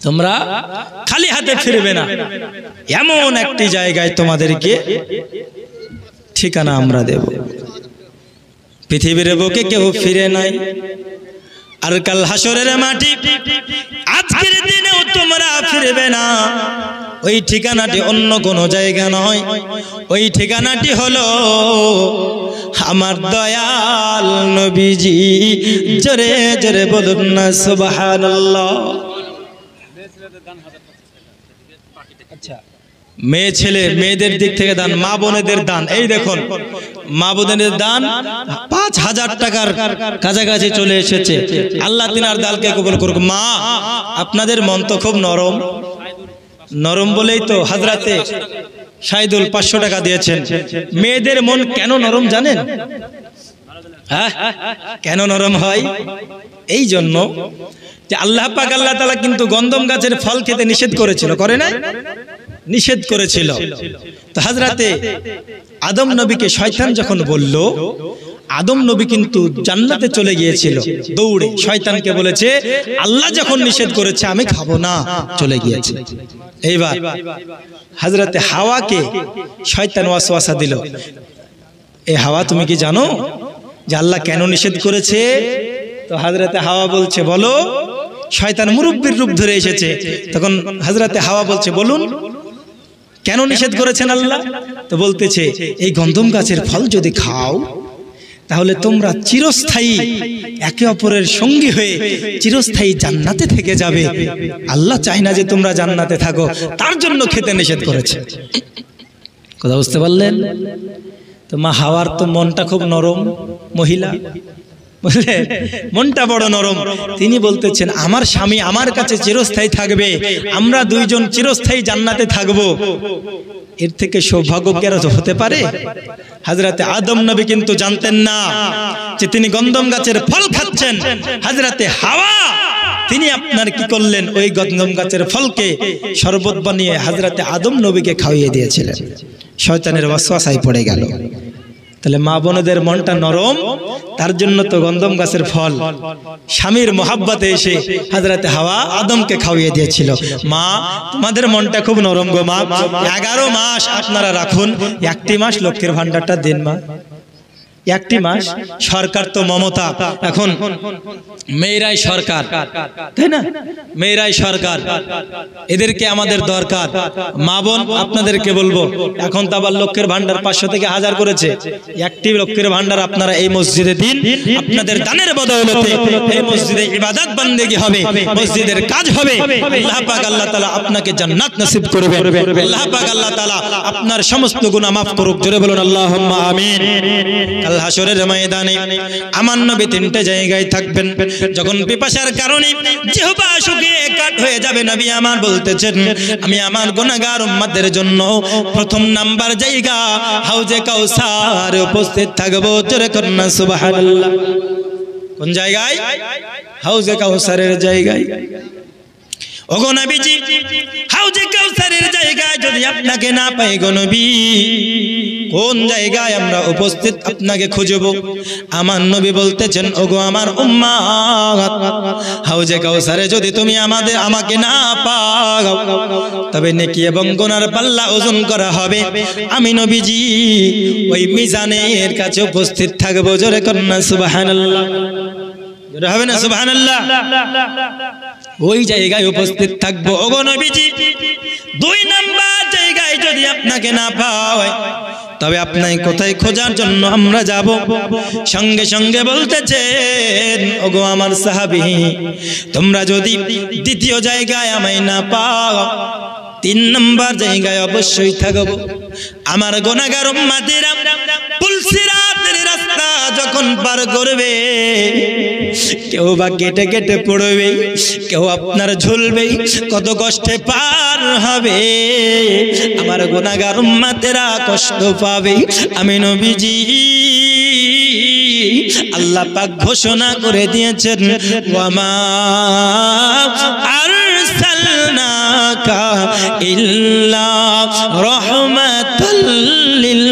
তোমরা খালি হাতে ফিরবে না, এমন একটি জায়গায় তোমাদেরকে ঠিকানা আমরা দেব। পৃথিবীর বুকে কেউ ফিরে নাই, আর কাল হাসরের মাটি আজকের দিনেও তোমরা ফিরবে না। ওই ঠিকানাটি অন্য কোনো জায়গা নয়, ওই ঠিকানাটি হলো আমার দয়াল নবীজি। জোরে জোরে বলুন না সুবহানাল্লাহ। আচ্ছা, মেয়ে ছেলে মেয়েদের দিক থেকে দান, মা বোনেদের দান, এই দেখুন মা বোনেদের দান ৫,০০০ টাকার কাছাকাছি চলে এসেছে। আল্লাহ তিনার দালকে কবুল করুক। মা আপনাদের মন তো খুব নরম, নরম বলেই তো হযরতে শাহিদুল ৫০০ টাকা দিয়েছেন। মেয়েদের মন কেন নরম জানেন? হ্যাঁ, কেন নরম হয়? এই জন্য যে আল্লাহ পাক আল্লাহ তাআলা কিন্তু গন্ধম গাছের ফল খেতে নিষেধ করেছিল, করে না? নিষেধ করেছিল। তো হযরতে আদম নবীকে শয়তান যখন বলল, আদম নবী কিন্তু জান্নাতে চলে গিয়েছিল দৌড়ে। শয়তানকে বলেছে আল্লাহ যখন নিষেধ করেছে আমি খাবো না, চলে গিয়েছে। এইবার হযরতে হাওয়াকে শয়তান ওয়াসওয়াসা দিল, এ হাওয়া তুমি কি জানো যে আল্লাহ কেন নিষেধ করেছে? তো হযরতে হাওয়া বলছে বলো। শয়তান মুরব্বির রূপ ধরে এসেছে। তখন হযরতে হাওয়া বলছে বলুন কেন নিষেধ করেছেন আল্লাহ? তো বলতেছে এই গন্ধম গাছের ফল যদি খাও তাহলে তোমরা চিরস্থায়ী একে অপরের সঙ্গী হয়ে চিরস্থায়ী জান্নাতে থেকে যাবে। আল্লাহ চায় না যে তোমরা জান্নাতে থাকো, তার জন্য খেতে নিষেধ করেছে। কথা বুঝতে পারলেন? তো মা হাওয়ার তো মনটা খুব নরম মহিলা, বুঝলেন, মনটা বড় নরম। তিনি বলতেছেন আমার স্বামী আমার কাছে চিরস্থায়ী থাকবে, আমরা দুইজন চিরস্থায়ী জান্নাতে থাকবো, এর থেকে সৌভাগ্য কি আর হতে পারে? হযরতে আদম নবী কিন্তু জানতেন না যে তিনি গন্ধম গাছের ফল খাচ্ছেন। হযরতে হাওয়া তিনি আপনার কি করলেন, ওই গন্ধম গাছের ফলকে শরবত বানিয়ে হযরতে আদম নবীকে খাইয়ে দিয়েছিলেন। শয়তানের ওয়াসওয়াসায় পড়ে গেল। তাহলে মা বোনদের মনটা নরম, তার জন্য তো গন্ধম গাছের ফল স্বামীর মোহাব্বতে এসে হযরতে হাওয়া আদমকে খাওয়িয়ে দিয়েছিল। মা তোমাদের মনটা খুব নরম গো মা, 11 মাস আপনারা রাখুন, একটি মাস লক্ষ্মীর ভান্ডারটা দিন মা, একটি মাস। সরকার তো মমতা, এখন মেয়েরাই সরকার, তাই না? মেয়েরাই সরকার, এদেরকে আমাদের দরকার। মা বোন আপনাদেরকে বলবো, এখন তো আবার লক্ষ্যের ভান্ডার 500 থেকে 1000 করেছে। একটি লক্ষ্যের ভান্ডার আপনারা এই মসজিদে দিন, আপনাদের দানের বদৌলতে এই মসজিদে ইবাদত বান্দেগি হবে, মসজিদের কাজ হবে। আল্লাহ পাক আল্লাহ তাআলা আপনাকে জান্নাত নসিব করবে। আল্লাহ পাক আল্লাহ তাআলা আপনার সমস্ত গুনাহ মাফ করুক। জোরে বলুন আল্লাহুম্মা আমিন। কাল হাশরের ময়দানে আমার নবী 3টে জায়গায় থাকবেন। যখন পিপাসার কারণে জিহ্বা শুকিয়ে কাঠ হয়ে যাবে, নবী আমার বলতেছেন আমি আমার গুনাহগার উম্মতের জন্য প্রথম নাম্বার জায়গা হাউজে কাউসার উপস্থিত থাকবো। জোরে করুন সুবহানাল্লাহ। কোন জায়গায়? হাউজে কাউসারের জায়গায়। ওগো নবীজি, হাউজে কাউসারের জায়গায় যদি আপনাকে না পাই গো নবী, কোন জায়গায় আমরা উপস্থিত আপনাকে খুঁজব? আমার নবী বলতেছেন ওগো আমার উম্মত, হাউজে কাউসারে যদি তুমি আমাকে না পাও, তবে নেকি এবং গুনার পাল্লা ওজন করা হবে, আমি নবীজি ওই মিজানের কাছে উপস্থিত থাকবো। জোরে করুন সুবহানাল্লাহ। জোরে হবে না সুবহানাল্লাহ? ওই জায়গায় উপস্থিত থাকবো। ওগো নবীজি, 2 নাম্বার জায়গায় যদি আপনাকে না পাই, তবে আপনাকে কোথায় খোঁজার জন্য আমরা যাব? সঙ্গে সঙ্গে বলতেছেন ওগো আমার সাহাবী, তোমরা যদি দ্বিতীয় জায়গায় আমায় না পাও, 3 নাম্বার জায়গায় অবশ্যই থাকবো। আমার গুনাহগার উম্মতেরা পুলসিরাতের রাস্তা যখন পার করবে, কেউ বা কেটে কেটে পড়বে, কেউ আপনার ঝুলবে, কত কষ্টে পার হবে। আমার গুনাহগার উম্মতেরা কষ্ট পাবে। আমি নবীজি, আল্লাহ পাক ঘোষণা করে দিয়েছেন ওয়ামা আরসালনাকা ইল্লা রাহমাতাল লিল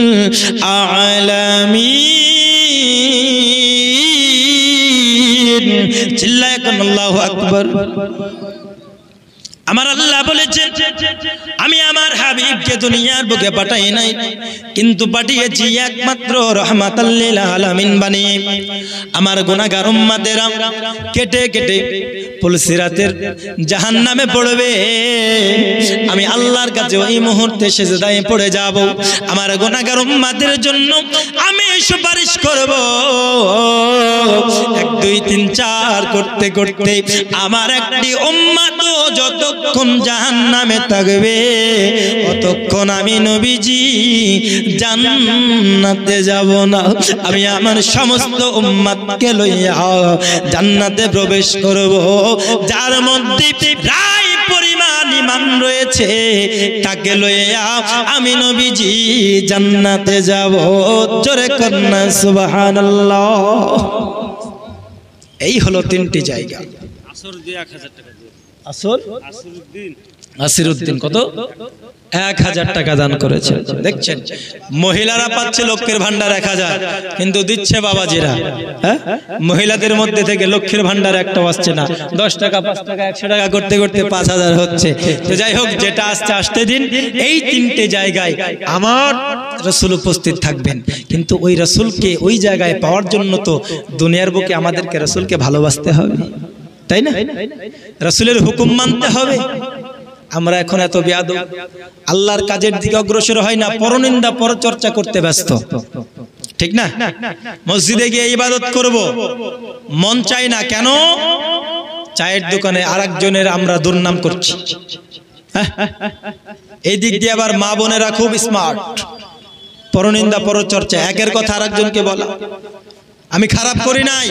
আলামিন। চিল্লায়ে কোন আল্লাহু আকবার। আমার আল্লাহ বলেছেন আমি আমার হাবিবকে দুনিয়ার বুকে পাঠাই নাই, কিন্তু পাঠিয়েছি একমাত্র রাহমাতাল লিল আলামিন বানিয়ে। আমার গুনাহগার উম্মতেরা কেটে কেটে পুলসিরাতের জাহান্নামে পড়বে, আমি আল্লাহর কাছে ওই মুহূর্তে সিজদায় পড়ে যাব। আমার গুনাহগার উম্মতের জন্য আমি সুপারিশ করব। 1 2 3 4 করতে করতে আমার একটি উম্মত যতক্ষণ জাহান্নামে থাকবে, ততক্ষণ আমি নবীজি জান্নাতে যাব না। আমি আমার সমস্ত উম্মতকে লইয়া জান্নাতে প্রবেশ করব। যার মধ্যে রায় পরিমাণ ঈমান রয়েছে, তাকে লইয়া আমি নবীজি জান্নাতে যাব। জোরে করুন সুবহানাল্লাহ। এই হলো 3টি জায়গা। আসর দিয়ে 1000 টাকা দিয়ে আসর আসরউদ্দিন আসিরউদ্দিন কত 1000 টাকা দান করেছে। দেখছেন মহিলারা পাচ্ছে লক্ষ্মীর ভান্ডার 1000, কিন্তু দিচ্ছে বাবাজিরা। হ্যাঁ, মহিলাদের মধ্যে থেকে লক্ষ্মীর ভান্ডার একটা আসছে না, 10 টাকা 5 টাকা 100 টাকা করতে করতে 5000 হচ্ছে। তো যাই হোক, যেটা আসছে আসতে দিন। এই তিনটে জায়গায় আমার রাসূল উপস্থিত থাকবেন, কিন্তু ওই রাসূলকে ওই জায়গায় পাওয়ার জন্য তো দুনিয়ার বুকে আমাদেরকে রাসূলকে ভালোবাসতে হবে, তাই না? রাসূলের হুকুম মানতে হবে। আমরা এখন এত বেয়াদব, আল্লাহর কাজের দিকে অগ্রসর হয় না, পরনিন্দা পরচর্চা করতে ব্যস্ত, ঠিক না? মসজিদে গিয়ে ইবাদত করব, মন চাই না। কেন? চায়ের দোকানে আরেকজনের আমরা দুর্নাম করছি। এই দিক দিয়ে আবার মা বোনেরা খুব স্মার্ট, পরনিন্দা পরচর্চা, একের কথা আরেকজনকে বলা। আমি খারাপ করি নাই,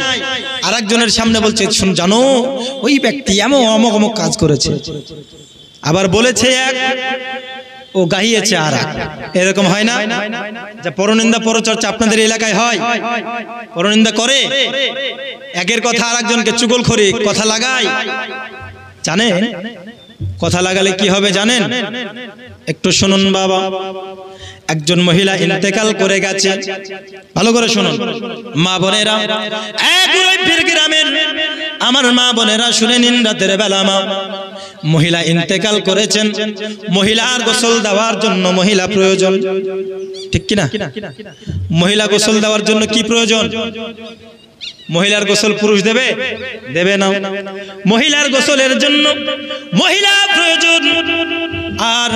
আরেকজনের সামনে বলছে, শুন জানো ওই ব্যক্তি এমন অমুক অমুক কাজ করেছে, আবার বলেছে এক, ও গাইয়েছে আর এক। এরকম হয় না যে পরনিন্দা পরচর্চা আপনাদের এলাকায় হয়? পরনিন্দা করে, একের কথা আরেকজনকে চুগলখড়ি কথা লাগায়। জানেন কথা লাগালে কি হবে জানেন? একটু শুনুন বাবা। একজন মহিলা ইন্তেকাল করে গেছে, ভালো করে শুনুন মা বোনেরা, এক উরাইফের গ্রামের আমার মা বোনেরা শুনে নিন। রাতের বেলা মহিলা ইন্তেকাল করেছেন, মহিলার গোসল দেওয়ার জন্য মহিলা প্রয়োজন, ঠিক কিনা? মহিলা গোসল দেওয়ার জন্য কি প্রয়োজন? মহিলার গোসল পুরুষ দেবে? দেবে না। মহিলার গোসলের জন্য মহিলা প্রয়োজন, আর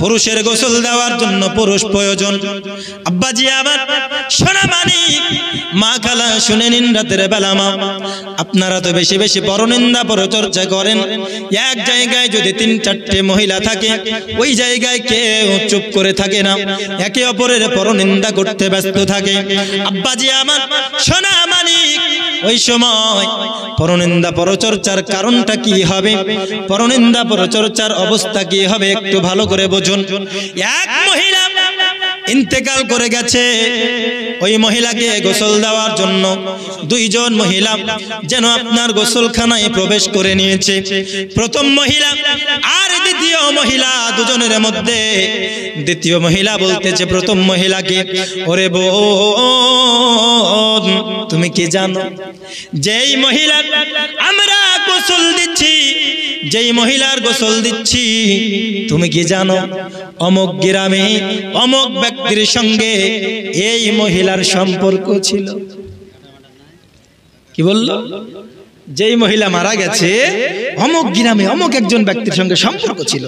পুরুষের গোসল দেওয়ার জন্য পুরুষ প্রয়োজন। আব্বাজি আমার সোনা মানিক, মা খালা শুনে নিন। রাতের বেলা আপনারা তো বেশি বেশি পরনিন্দা পরচর্চা করেন। এক জায়গায় যদি 3-4টে মহিলা থাকে, ওই জায়গায় কেউ চুপ করে থাকে না, একে অপরের পরনিন্দা করতে ব্যস্ত থাকে। আব্বাজি আমার সোনা মানিক, ওই সময় পরনিন্দা পরচর্চার কারণটা কি হবে, পরনিন্দা পরচর্চার অবস্থা কি হবে একটু ভালো করে বুঝুন। এক মহিলা ইন্তেকাল করে গেছে, ওই মহিলাকে গোসল দেওয়ার জন্য 2 জন মহিলা যেন আপনার গোসলখানায় প্রবেশ করে নিয়েছে। প্রথম মহিলা আর দ্বিতীয় মহিলা, দুজনের মধ্যে দ্বিতীয় মহিলা বলতেছে প্রথম মহিলাকে, ওরে বোন তুমি কি জানো, যেই মহিলা আমরা গোসল দিচ্ছি, যেই মহিলার গোসল দিচ্ছি, তুমি কি জানো অমুক গ্রামে অমুক ব্যক্তির সঙ্গে এই মহিলার সম্পর্ক ছিল? কি বললো? যেই মহিলা মারা গেছে অমুক গ্রামে অমুক একজন ব্যক্তির সঙ্গে সম্পর্ক ছিল।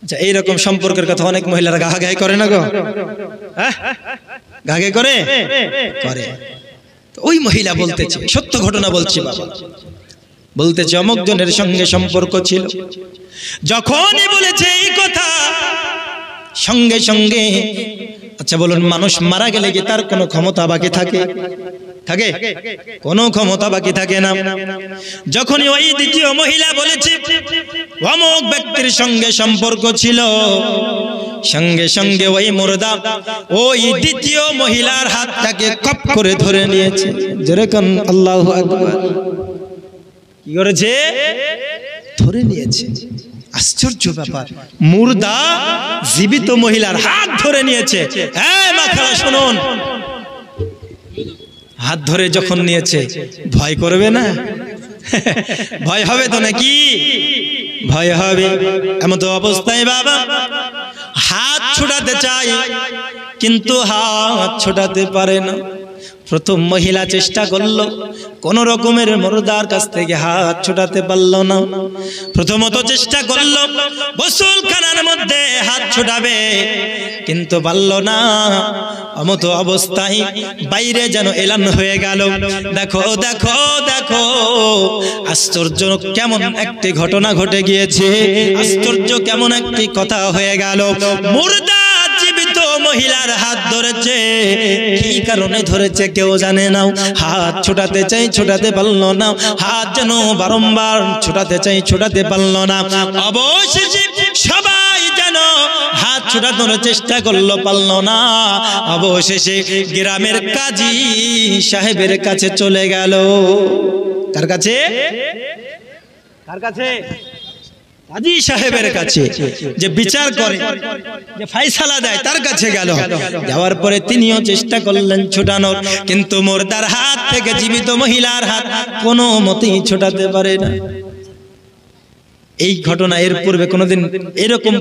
আচ্ছা, এইরকম সম্পর্কের কথা অনেক মহিলারা গাহাগাহি করে না গো? গাহাগাহি করে করে। ওই মহিলা বলতেছে, সত্য ঘটনা বলছি বাবা, বলতেছে অমুক জনের সঙ্গে সম্পর্ক ছিল। যখনই বলেছে এই কথা, সঙ্গে সঙ্গে, আচ্ছা বলুন, মানুষ মারা গেলে কি তার কোনো ক্ষমতা বাকি থাকে? থাকে? কোনো ক্ষমতা বাকি থাকে না। যখনই ওই দ্বিতীয় মহিলা বলেছে অমুক ব্যক্তির সঙ্গে সম্পর্ক ছিল, সঙ্গে সঙ্গে ওই মুর্দা ওই দ্বিতীয় মহিলার হাতটাকে কপ করে ধরে নিয়েছে। যেরকম আল্লাহু আকবার, কি করেছে? ধরে নিয়েছে। আশ্চর্য ব্যাপার, মুর্দা জীবিত মহিলার হাত ধরে নিয়েছে। এই মা খালা শুনুন, হাত ধরে যখন নিয়েছে ভয় করবে না? ভয় হবে তো নাকি? ভয় হবে। এমন তো অবস্থায় বাবা হাত ছোটাতে চাই, কিন্তু হাত ছোটাতে পারে না। প্রথম মহিলা চেষ্টা করলো, কোন রকমের মুর্দার কাছ থেকে হাত ছোটাতে পারলো না। প্রথমত চেষ্টা করলো গোসলখানার মধ্যে হাত ছোটাবে, কিন্তু পারলো না। অমত অবস্থায় বাইরে যেন এলান হয়ে গেল, দেখো দেখো দেখো আশ্চর্য কেমন একটি ঘটনা ঘটে গিয়েছে, আশ্চর্য কেমন একটি কথা হয়ে গেল। মুর্দা জীবিত মহিলার হাত ধরেছে, কি কারণে ধরেছে কেউ জানে না। হাত ছোটাতে চাই, ছোটাতে পারলো না। হাত যেন বারংবার ছোটাতে চাই, ছোটাতে পারলো না। অবশেষে সবাই যেন হাত ছোটানোর চেষ্টা করলো, পারলো না। অবশেষে গ্রামের কাজী সাহেবের কাছে চলে গেল। কার কাছে? কার কাছে? কাজী সাহেবের কাছে, যে বিচার করে, যে ফায়সালা দেয়, তার কাছে গেল। যাওয়ার পরে তিনিও চেষ্টা করলেন ছোটানোর, কিন্তু মুর্দার হাত থেকে জীবিত মহিলার হাত কোনো মতেই ছোটাতে পারে না। এই ঘটনা এর পূর্বে কোনোদিন এরকম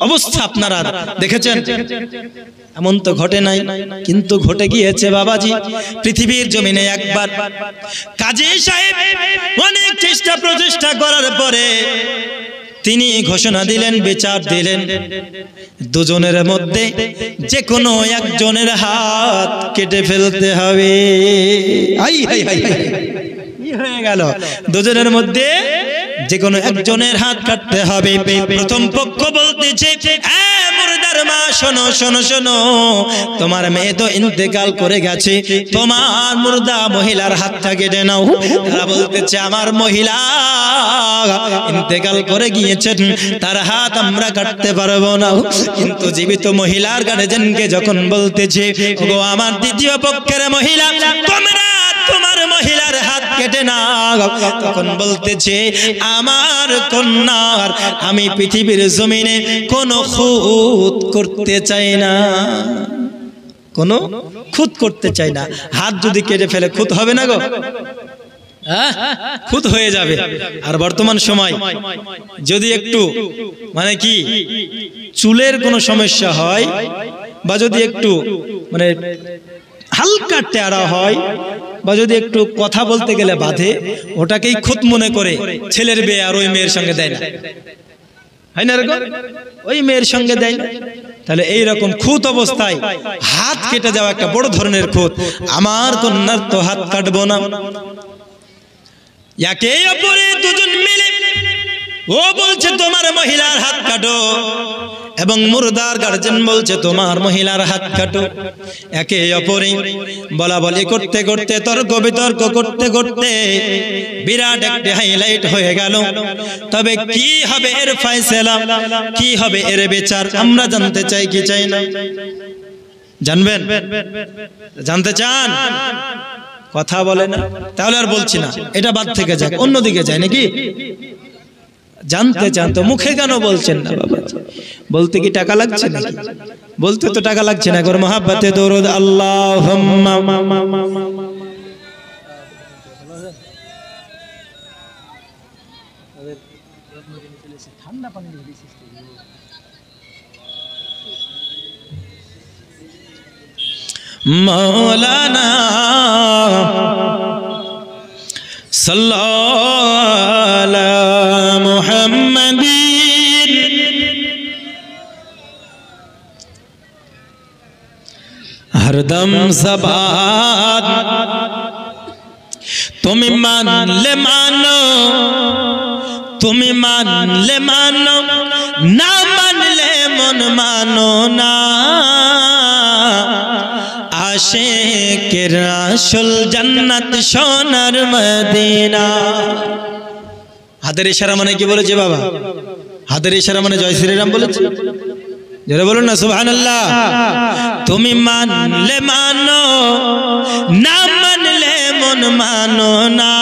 অবস্থা আপনারা দেখেছেন? এমন তো ঘটে নাই, কিন্তু ঘটে গিয়েছে বাবাজি পৃথিবীর জমিনে একবার। কাজী সাহেব অনেক চেষ্টা প্রচেষ্টা করার পরে তিনি ঘোষণা দিলেন, বিচার দিলেন, দুজনের মধ্যে যে কোনো একজনের হাত কেটে ফেলতে হবে। কি হয়ে গেল? দুজনের মধ্যে যে কোনো একজনের হাত কাটতে হবে। প্রথম পক্ষ বলতেছে, মুর্দার মা, শোনো শোনো শোনো, তোমার মেয়ে তো ইন্তেকাল করে গেছে, তোমার মুর্দা মহিলার হাতটা কেটে নাও। তারা বলতেছে, আমার মহিলা ইন্তেকাল করে গিয়েছেন, তার হাত আমরা কাটতে পারবো না। কিন্তু জীবিত মহিলার গার্জেনকে যখন বলতেছে, গো আমার দ্বিতীয় পক্ষের মহিলা, তোমরা তোমার মহিলার হাত কেটে নাও, তখন বলতেছে, আমার কন্যার আমি পৃথিবীর জমিনে কোনো খুঁত করতে চাই না, কোনো খুঁত করতে চাই না। হাত যদি কেটে ফেলে খুঁত হবে না গো, খুঁত হয়ে যাবে। আর বর্তমান সময় যদি একটু মানে কি চুলের কোনো সমস্যা হয়, বা যদি একটু মানে হালকা টেরা হয়, বা যদি একটু কথা বলতে গেলে বাধে, ওটাকেই খুঁত মনে করে ছেলের বিয়ে আর ওই মেয়ের সঙ্গে দেয় না, হয় না এরকম? ওই মেয়ের সঙ্গে দেয় না। তাহলে এইরকম খুঁত অবস্থায় হাত কেটে যাওয়া একটা বড় ধরনের খুঁত। আমার কন্যার তো হাত কাটবো না। একে অপরে দুজন মিলে ও বলছে, তোমার মহিলার হাত কাটো, এবং মুর্দার গার্জেন বলছে, তোমার মহিলার হাত কাটো। একে অপরে বলা বলি করতে করতে, তর্ক বিতর্ক করতে করতে বিরাট একটি হাইলাইট হয়ে গেল। তবে কি হবে এর ফয়সালা, কি হবে এর বিচার, আমরা জানতে চাই কি চাই না? জানবেন? জানতে চান? কথা বলে না, তাহলে আর বলছি না, এটা বাদ থেকে যাক, অন্যদিকে যায় নাকি? জানতে চান তো মুখে কেন বলছেন না বাবা? বলতে কি টাকা লাগছে নাকি? বলতে তো টাকা লাগছে না। একবার মহাব্বতে দরুদ আল্লাহুম্মা ঠান্ডা পানি মৌলানা সাল্লাল্লাহু আলা মুহাম্মাদিন হরদম সবাত। তুমি মানলে মানো, তুমি মানলে মানো, না মানলে মন মানো না। আশিকের আসল জান্নাত সোনার মদিনা। হাতের ইশারা মানে কি বলেছে বাবা? হাতের ইশারা মানে জয় শ্রীরাম বলেছে। যারা বলুন না সুবহানাল্লাহ। তুমি মানলে মানো, না মানলে মন মানো না।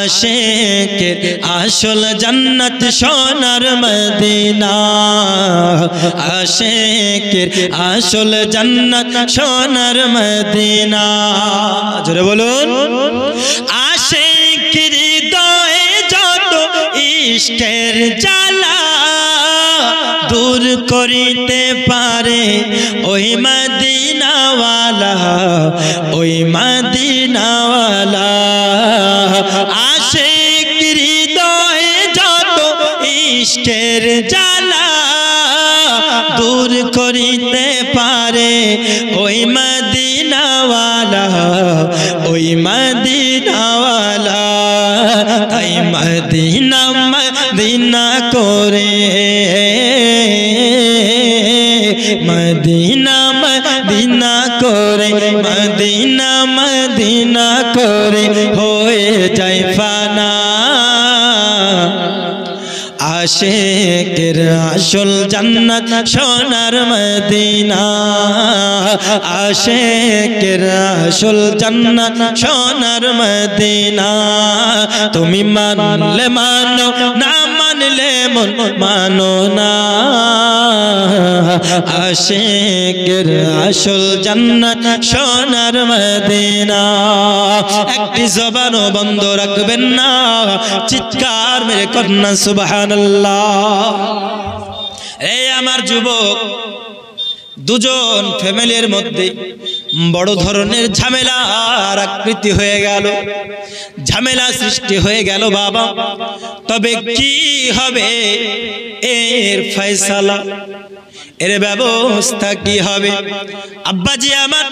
আশিকের আসল জান্নাত সোনার মদিনা। আশিকের আসল জান্নাত সোনার মদিনা। জোরে বলুন। আশিকের হৃদয়ে যত ইশকের জ্বালা দূর করিতে পারে ওই মদিনাওয়ালা, ওই মদিনাওয়ালা। আশিক হৃদয়ে যত ইশকের জ্বালা দূর করিতে পারে ওই মদিনাওয়ালা, ওই মদিনাওয়ালা। তাই মদিনা মদিনা করে, মদিনা মদিনা করে, মদিনা মদিনা করে হয়ে যায় ফানা। আশিকের আসল জান্নাত সোনার মদিনা, আশিকের আসল জান্নাত সোনার মদিনা। তুমি মানলে মানো, না মানলে মন মানো না। আশিকের আসল জান্নাত সোনার মদিনা। একটি জবানও বন্ধ রাখবেন না, চিৎকার মেরে কন্যা সুবহানাল্লাহ। এই আমার যুবক, দুজন ফ্যামিলির মধ্যে বড় ধরনের ঝামেলা আর আকৃতি হয়ে গেল, ঝামেলা সৃষ্টি হয়ে গেল বাবা। তবে কি হবে এর ফয়সালা, এর ব্যবস্থা কি হবে? আব্বাজি আমার,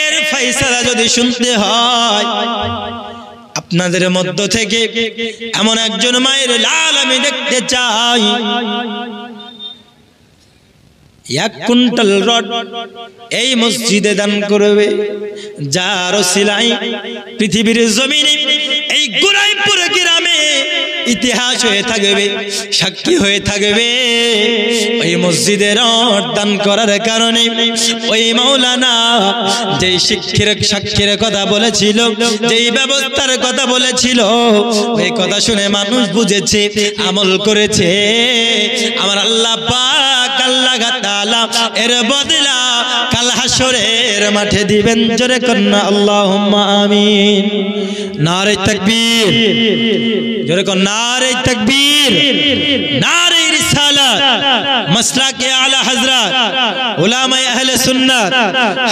এর ফয়সালা যদি শুনতে হয়, আপনাদের মধ্য থেকে এমন একজন মায়ের লাল আমি দেখতে চাই। 1 কুইন্টাল রড এই মসজিদে দান করবে, যার ওসিলায় পৃথিবীর জমিনে এই গোরাইপুর গ্রামে ইতিহাস হয়ে থাকবে, সাক্ষী হয়ে থাকবে। ওই মসজিদে রড দান করার কারণে ওই মাওলানা যেই সাক্ষীর কথা বলেছিল, যেই ব্যবস্থার কথা বলেছিল, ওই কথা শুনে মানুষ বুঝেছে, আমল করেছে। আমার আল্লাহ পাক আল্লাহ তাআলা এর বদলা কাল হাসরের মাঠে দিবেন। জোরে কন্না আল্লাহুম্মা আমিন। নারে তাকবীর, জোরে কন্না নারে তাকবীর, নারে রিসালাত। মাসলাকে আলা হযরত উলামায়ে আহলে সুন্নাত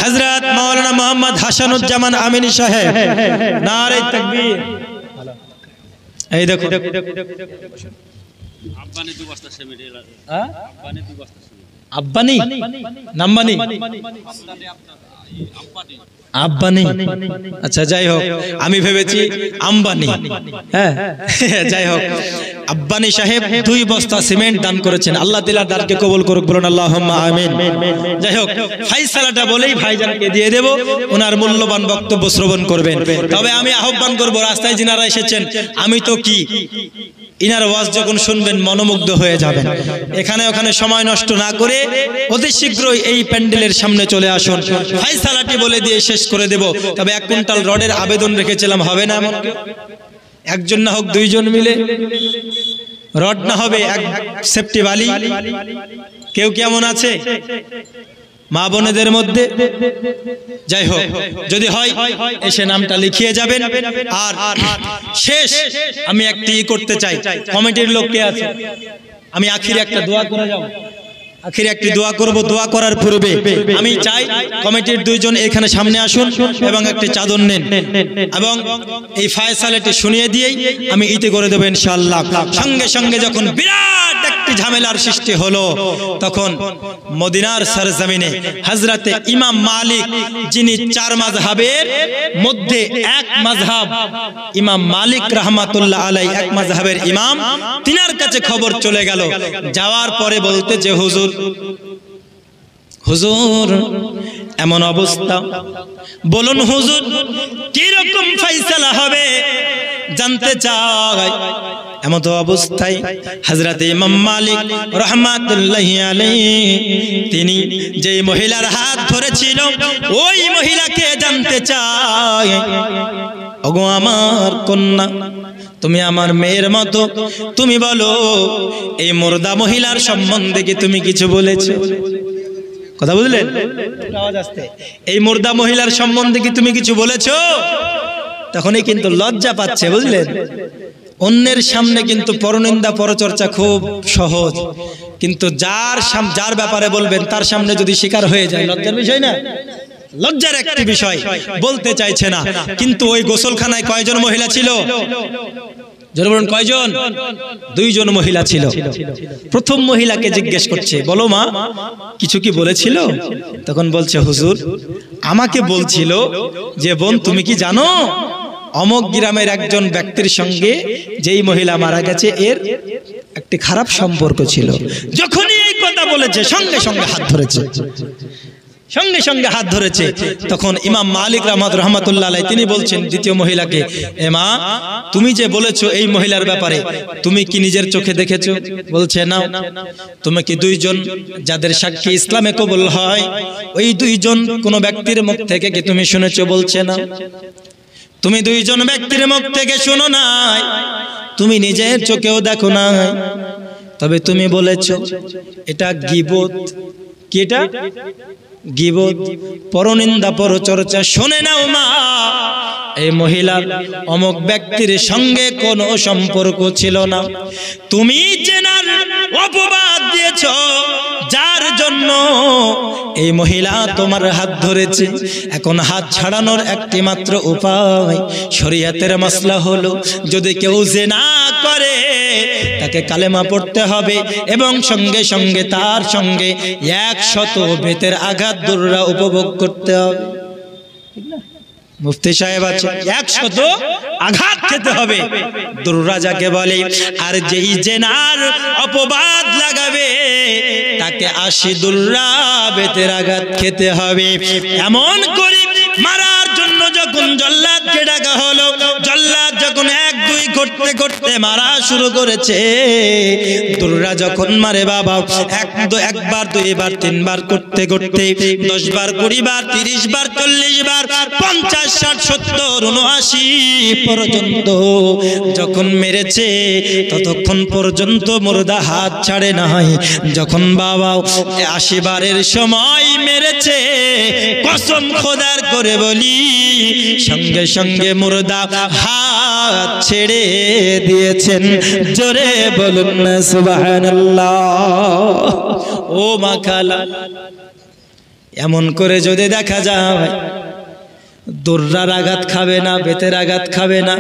হযরত মাওলানা মোহাম্মদ হাসানুজ্জামান আমিনী সাহেব। নারে তাকবীর। এই দেখো আব্বানি 2 বস্তা সিমেন্ট, হ্যাঁ আব্বানি 2 বস্তা সিমেন্ট। আব্বানি নাম্বানি আব্বানি, আচ্ছা যাই হোক, আমি ভেবেছি আম্বানি। হ্যাঁ যাই হোক, আব্বানি সাহেব 2 বস্তা সিমেন্ট দান করেছেন। আল্লাহ তাআলা দানকে কবুল করুক, বলুন আল্লাহুম্মা আমিন। যাই হোক, ফয়সালাটা বলেই ভাইজানকে দিয়ে দেব, ওনার মূল্যবান বক্তব্য শ্রবণ করবেন। তবে আমি আহ্বান করব, রাস্তায় যিনারা এসেছেন, আমি তো কি ইনার ওয়াজ যখন শুনবেন মনোমুগ্ধ হয়ে যাবেন। এখানে ওখানে সময় নষ্ট না করে অতি শীঘ্রই এই প্যান্ডেলের সামনে চলে আসুন। ফয়সালাটি বলে দিয়ে শেষ করে দেব। তবে 1 কুইন্টাল রডের আবেদন রেখেছিলাম, হবে না এমন? একজন না হোক 2 জন মিলে, রড না হবে 1 সেফটি বালি। কেউ কেমন আছে মা বোনেদের মধ্যে? যাই হোক, যদি হয় এসে নামটা লিখিয়ে যাবেন। আর শেষ আমি একটি করতে চাই, কমিটির লোক কে আছে? আমি আখিরে একটা দোয়া করে যাব, আখিরে একটি দোয়া করব। দোয়া করার পূর্বে আমি চাই কমিটির 2 জন এখানে সামনে আসুন এবং একটি চাদর নেন, এবং এই ফয়সালাটি শুনিয়ে দিয়েই আমি ইতি করে দেব ইনশাআল্লাহ। সঙ্গে সঙ্গে যখন বিরাট একটি ঝামেলার সৃষ্টি হলো, তখন মদিনার সরজমিনে হযরতে ইমাম মালিক, যিনি 4 মাযহাবের মধ্যে 1 মাযহাব, ইমাম মালিক রাহমাতুল্লাহ আলাইহি 1 মাযহাবের ইমাম, তিনার কাছে খবর চলে গেল। যাওয়ার পরে বলতে যে হুজুর, হুজুর এমন অবস্থা, বলুন হুজুর কি রকম ফয়সালা হবে জানতে চাই। এমন তো অবস্থায় হযরত ইমাম মালিক রাহমাতুল্লাহি আলাইহি তিনি যে মহিলার হাত ধরেছিল, ওই মহিলাকে জানতে চাই, ওগো আমার কন্যা, তুমি আমার মেয়ের মতো, তুমি বলো এই মুর্দা মহিলার সম্বন্ধে কি তুমি কিছু বলেছো? কথা বুঝলেন? আওয়াজ আসছে। এই মুর্দা মহিলার সম্বন্ধে কি তুমি কিছু বলেছো? তখনই কিন্তু লজ্জা পাচ্ছে, বুঝলেন? অন্যের সামনে কিন্তু পরনিন্দা পরচর্চা খুব সহজ, কিন্তু যার ব্যাপারে বলবেন তার সামনে যদি স্বীকার হয়ে যায়, লজ্জার বিষয় না? লজ্জার একটি বিষয়, বলতে চাইছে না। কিন্তু ওই গোসলখানায় কয়জন মহিলা ছিল? জোরে বলুন, কয়জন? 2 জন মহিলা ছিল। প্রথম মহিলাকে জিজ্ঞেস করছে, বলো মা কিছু কি বলেছিল? তখন বলছে, হুজুর আমাকে বলছিল যে বোন তুমি কি জানো অমক গ্রামের একজন ব্যক্তির সঙ্গে যেই মহিলা মারা গেছে এর একটি খারাপ সম্পর্ক ছিল। যখনই এই কথা বলেছে সঙ্গে সঙ্গে হাত ধরেছে। সঙ্গে সঙ্গে হাত ধরেছে। তখন ইমাম মালিক রহমাতুল্লাহ আলাইহি তিনি বলছেন দ্বিতীয় মহিলাকে, এ মা, তুমি যে বলেছো এই মহিলার ব্যাপারে, তুমি কি নিজের চোখে দেখেছো? বলছে না। তুমি কি দুইজন যাদের সাক্ষী ইসলামে কবুল হয় ওই দুইজন কোন ব্যক্তির মুখ থেকে কি তুমি শুনেছো? বলছে না। তুমি দুইজন ব্যক্তির মুখ থেকে শুনো নাই, তুমি নিজের চোখেও দেখো নাই, তবে তুমি বলেছো এটা গীবত। কি এটা? গীবত, পরনিন্দা, পরচর্চা। শুনে নাও মা, এই মহিলার অমুক ব্যক্তির সঙ্গে কোনো সম্পর্ক ছিল না, তুমি জেনার অপবাদ দিয়েছ, যার জন্য এই মহিলা তোমার হাত ধরেছে। এখন হাত ছাড়ানোর একটি মাত্র উপায়, শরীয়তের মাসলা হলো যদি কেউ জিনা করে তাকে কালেমা পড়তে হবে এবং সঙ্গে সঙ্গে তার সঙ্গে 100 বেতের আঘাত দুররা উপভোগ করতে হবে। মুফতি সাহেব আছে, 100 আঘাত খেতে হবে, দুররা যাকে বলে। আর যেই জেনার অপবাদ লাগাবে তাকে 80 দুররা বেতের আঘাত খেতে হবে। এমন করে মারার জন্য যখন জল্লাদকে ডাকা হলো, জল্লাদ যখন 1-2 করতে করতে মারা শুরু করেছে, দুররা যখন মারে বাবা, একবার, 2 বার, 3 বার করতে করতে 10 বার, 20 বার, 30 বার, 40 বার, 50, 60, 70, 79 পর্যন্ত যখন মেরেছে, ততক্ষণ পর্যন্ত মুর্দা হাত ছাড়ে নাই। যখন বাবা 80 বারের সময় মেরেছে, কসম খোদার করে বলি, সঙ্গে সঙ্গে মুর্দা হাত ছেড়ে দিয়েছেন। জোরে বলুন না সুবহানাল্লাহ। ও মা খালা, এমন করে যদি দেখা যায় দুররার আঘাত খাবে না, বেতের আঘাত খাবে না,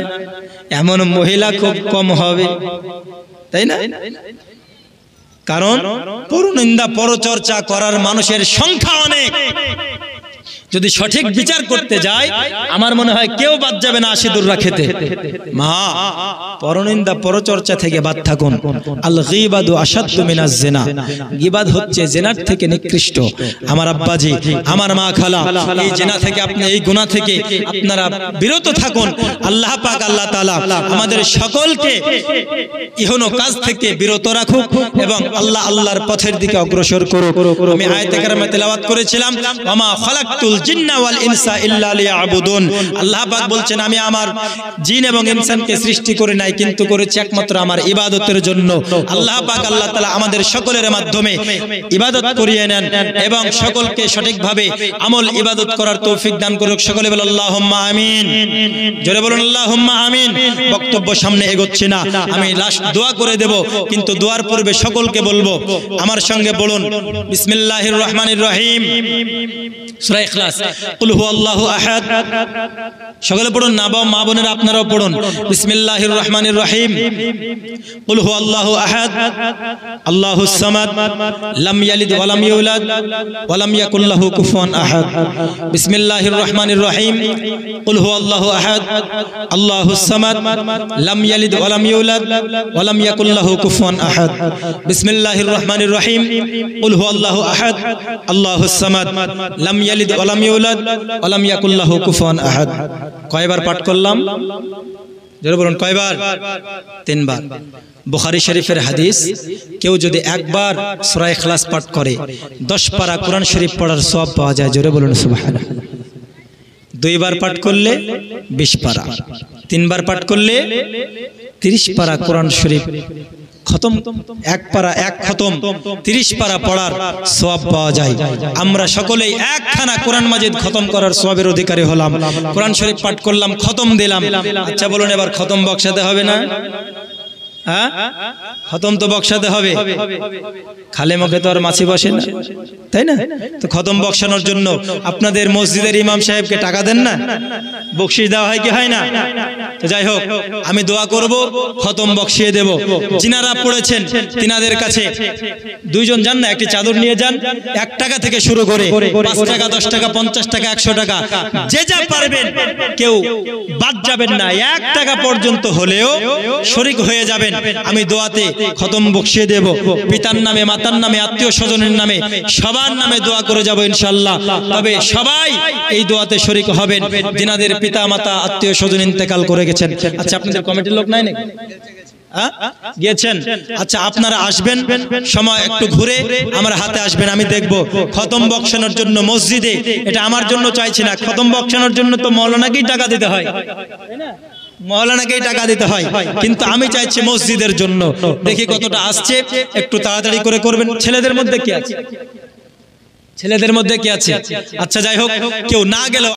এমন মহিলা খুব কম হবে, তাই না? কারণ পরনিন্দা, পরচর্চা করার মানুষের সংখ্যা অনেক। যদি সঠিক বিচার করতে যায়, আমার মনে হয় কেউ বাদ যাবে না 80 দুররা খেতে। মা, পরনিন্দা, পরচর্চা থেকে বাদ থাকুন। আল গীবাদু আশাদ্দু মিনাজ জিনা, গীবাদ হচ্ছে জিনার থেকে নিকৃষ্ট। আমার আব্বাজি, আমার মা খালা, এই জিনা থেকে, আপনি এই গুনাহ থেকে আপনারা বিরত থাকুন। আল্লাহ পাক, আল্লাহ তাআলা আমাদের সকলকে ইহনো কাজ থেকে বিরত রাখুক এবং আল্লাহর পথের দিকে অগ্রসর করুক। আমি আয়াতে কারিমা তেলাওয়াত করেছিলাম, ওয়া মা খালাকতুল জিন্না ওয়াল ইনসা ইল্লা লিয়াবুদুন। আল্লাহ পাক বলছেন, আমি আমার জিন এবং ইনসানকে সৃষ্টি করে নাই, কিন্তু করেছি একমাত্র আমার ইবাদতের জন্য। আল্লাহ পাক, আল্লাহ তাআলা আমাদের সকলের মাধ্যমে ইবাদত করিয়ে নেন এবং সকলকে সঠিকভাবে আমল ইবাদত করার তৌফিক দান করুক। সকলে বলেন আল্লাহুম্মা আমিন। জোরে বলুন আল্লাহুম্মা আমিন। বক্তব্য সামনে এগোচ্ছে না, আমি লাস্ট দোয়া করে দেব, কিন্তু দোয়ার পূর্বে সকলকে বলবো, আমার সঙ্গে বলুন বিসমিল্লাহির রহমানির রহিম, সূরা ইখলাস, কুল হুয়াল্লাহু আহাদ। সকলে পড়ুন, না মা বোনেরা আপনারাও পড়ুন। বিসমিল্লাহির রহমানির রহিম, কুল হুয়াল্লাহু আহাদ, আল্লাহুস সামাদ, লাম ইয়ালিদ ওয়া লাম ইউলাদ ওয়া লাম ইয়াকুল লাহু কুফুয়ান আহাদ। বিসমিল্লাহির রহমানির রহিম, কুল হুয়াল্লাহু আহাদ, আল্লাহুস সামাদ, লাম ইয়ালিদ ওয়া লাম ইউলাদ ওয়া লাম ইয়াকুল লাহু কুফুয়ান আহাদ। বিসমিল্লাহির রহমানির রহিম, কুল হুয়াল্লাহু আহাদ, আল্লাহুস সামাদ, লাম ইয়ালিদ ওয়া লাম ইউলাদ ওয়া লাম ইয়াকুল লাহু কুফুয়ান আহাদ। কয়বার পাঠ করলাম? জোরে বলুন, কয়বার? 3 বার। বুখারী শরীফের হাদিস, কেউ যদি একবার সূরা ইখলাস পাঠ করে 10 পারা কোরআন শরীফ পড়ার সওয়াব পাওয়া যায়। জোরে বলুন সুবহানাল্লাহ। 2 বার পাঠ করলে 20 পারা, 3 বার পাঠ করলে 30 পারা কোরআন শরীফ খতম, 1 পারা 1 খতম 30 পারা পড়ার সওয়াব পাওয়া যায়। আমরা সকলেই একখানা কোরআন মাজিদ খতম করার সওয়াবের অধিকারী হলাম। কোরআন শরীফ পাঠ করলাম, খতম দিলাম। আচ্ছা বলুন, এবার খতম বক্সাতে হবে না? হ্যাঁ, খতম তো বক্সাতে হবে, খালে মুখে তো আর মাছি বসে না, তাই না? তো খতম বক্সানোর জন্য আপনাদের মসজিদের ইমাম সাহেবকে টাকা দেন না? বকশিশ দেওয়া হয় কি হয় না? তো যাই হোক, আমি দোয়া করব, খতম বক্সিয়ে দেব। যিনারা পড়েছেন তিনাদের কাছে 2 জন যান না, একটি চাদর নিয়ে যান। 1 টাকা থেকে শুরু করে 5 টাকা, 10 টাকা, 50 টাকা, 100 টাকা, যে যা পারবেন, কেউ বাদ যাবেন না। 1 টাকা পর্যন্ত হলেও শরীক হয়ে যাবেন। আমি দোয়াতে খতম বকশিয়ে দেব। পিতার নামে, মাতার নামে, আত্মীয় স্বজনের নামে, সবার নামে দোয়া করে যাব ইনশাআল্লাহ। তবে সবাই এই দোয়াতে শরীক হবেন যিনাদের পিতা মাতা আত্মীয় স্বজন ইন্তেকাল করে গেছেন। আচ্ছা, আপনাদের কমিটির লোক নাই নাকি? গিয়েছেন? আচ্ছা, আপনারা আসবেন, সময় একটু ঘুরে আমার হাতে আসবেন, আমি দেখব খতম বক্সানোর জন্য মসজিদে। এটা আমার জন্য চাইছি না, খতম বক্সানোর জন্য তো মৌলানাকেই টাকা দিতে হয়, মৌলানাকেই টাকা দিতে হয়, কিন্তু আমি চাইছি মসজিদের জন্য। দেখি কতটা আসছে, একটু তাড়াতাড়ি করে করবেন। ছেলেদের মধ্যে কি আছে? ছেলেদের মধ্যে কি আছে? আচ্ছা, যাই হোক, কেউ না গেলেও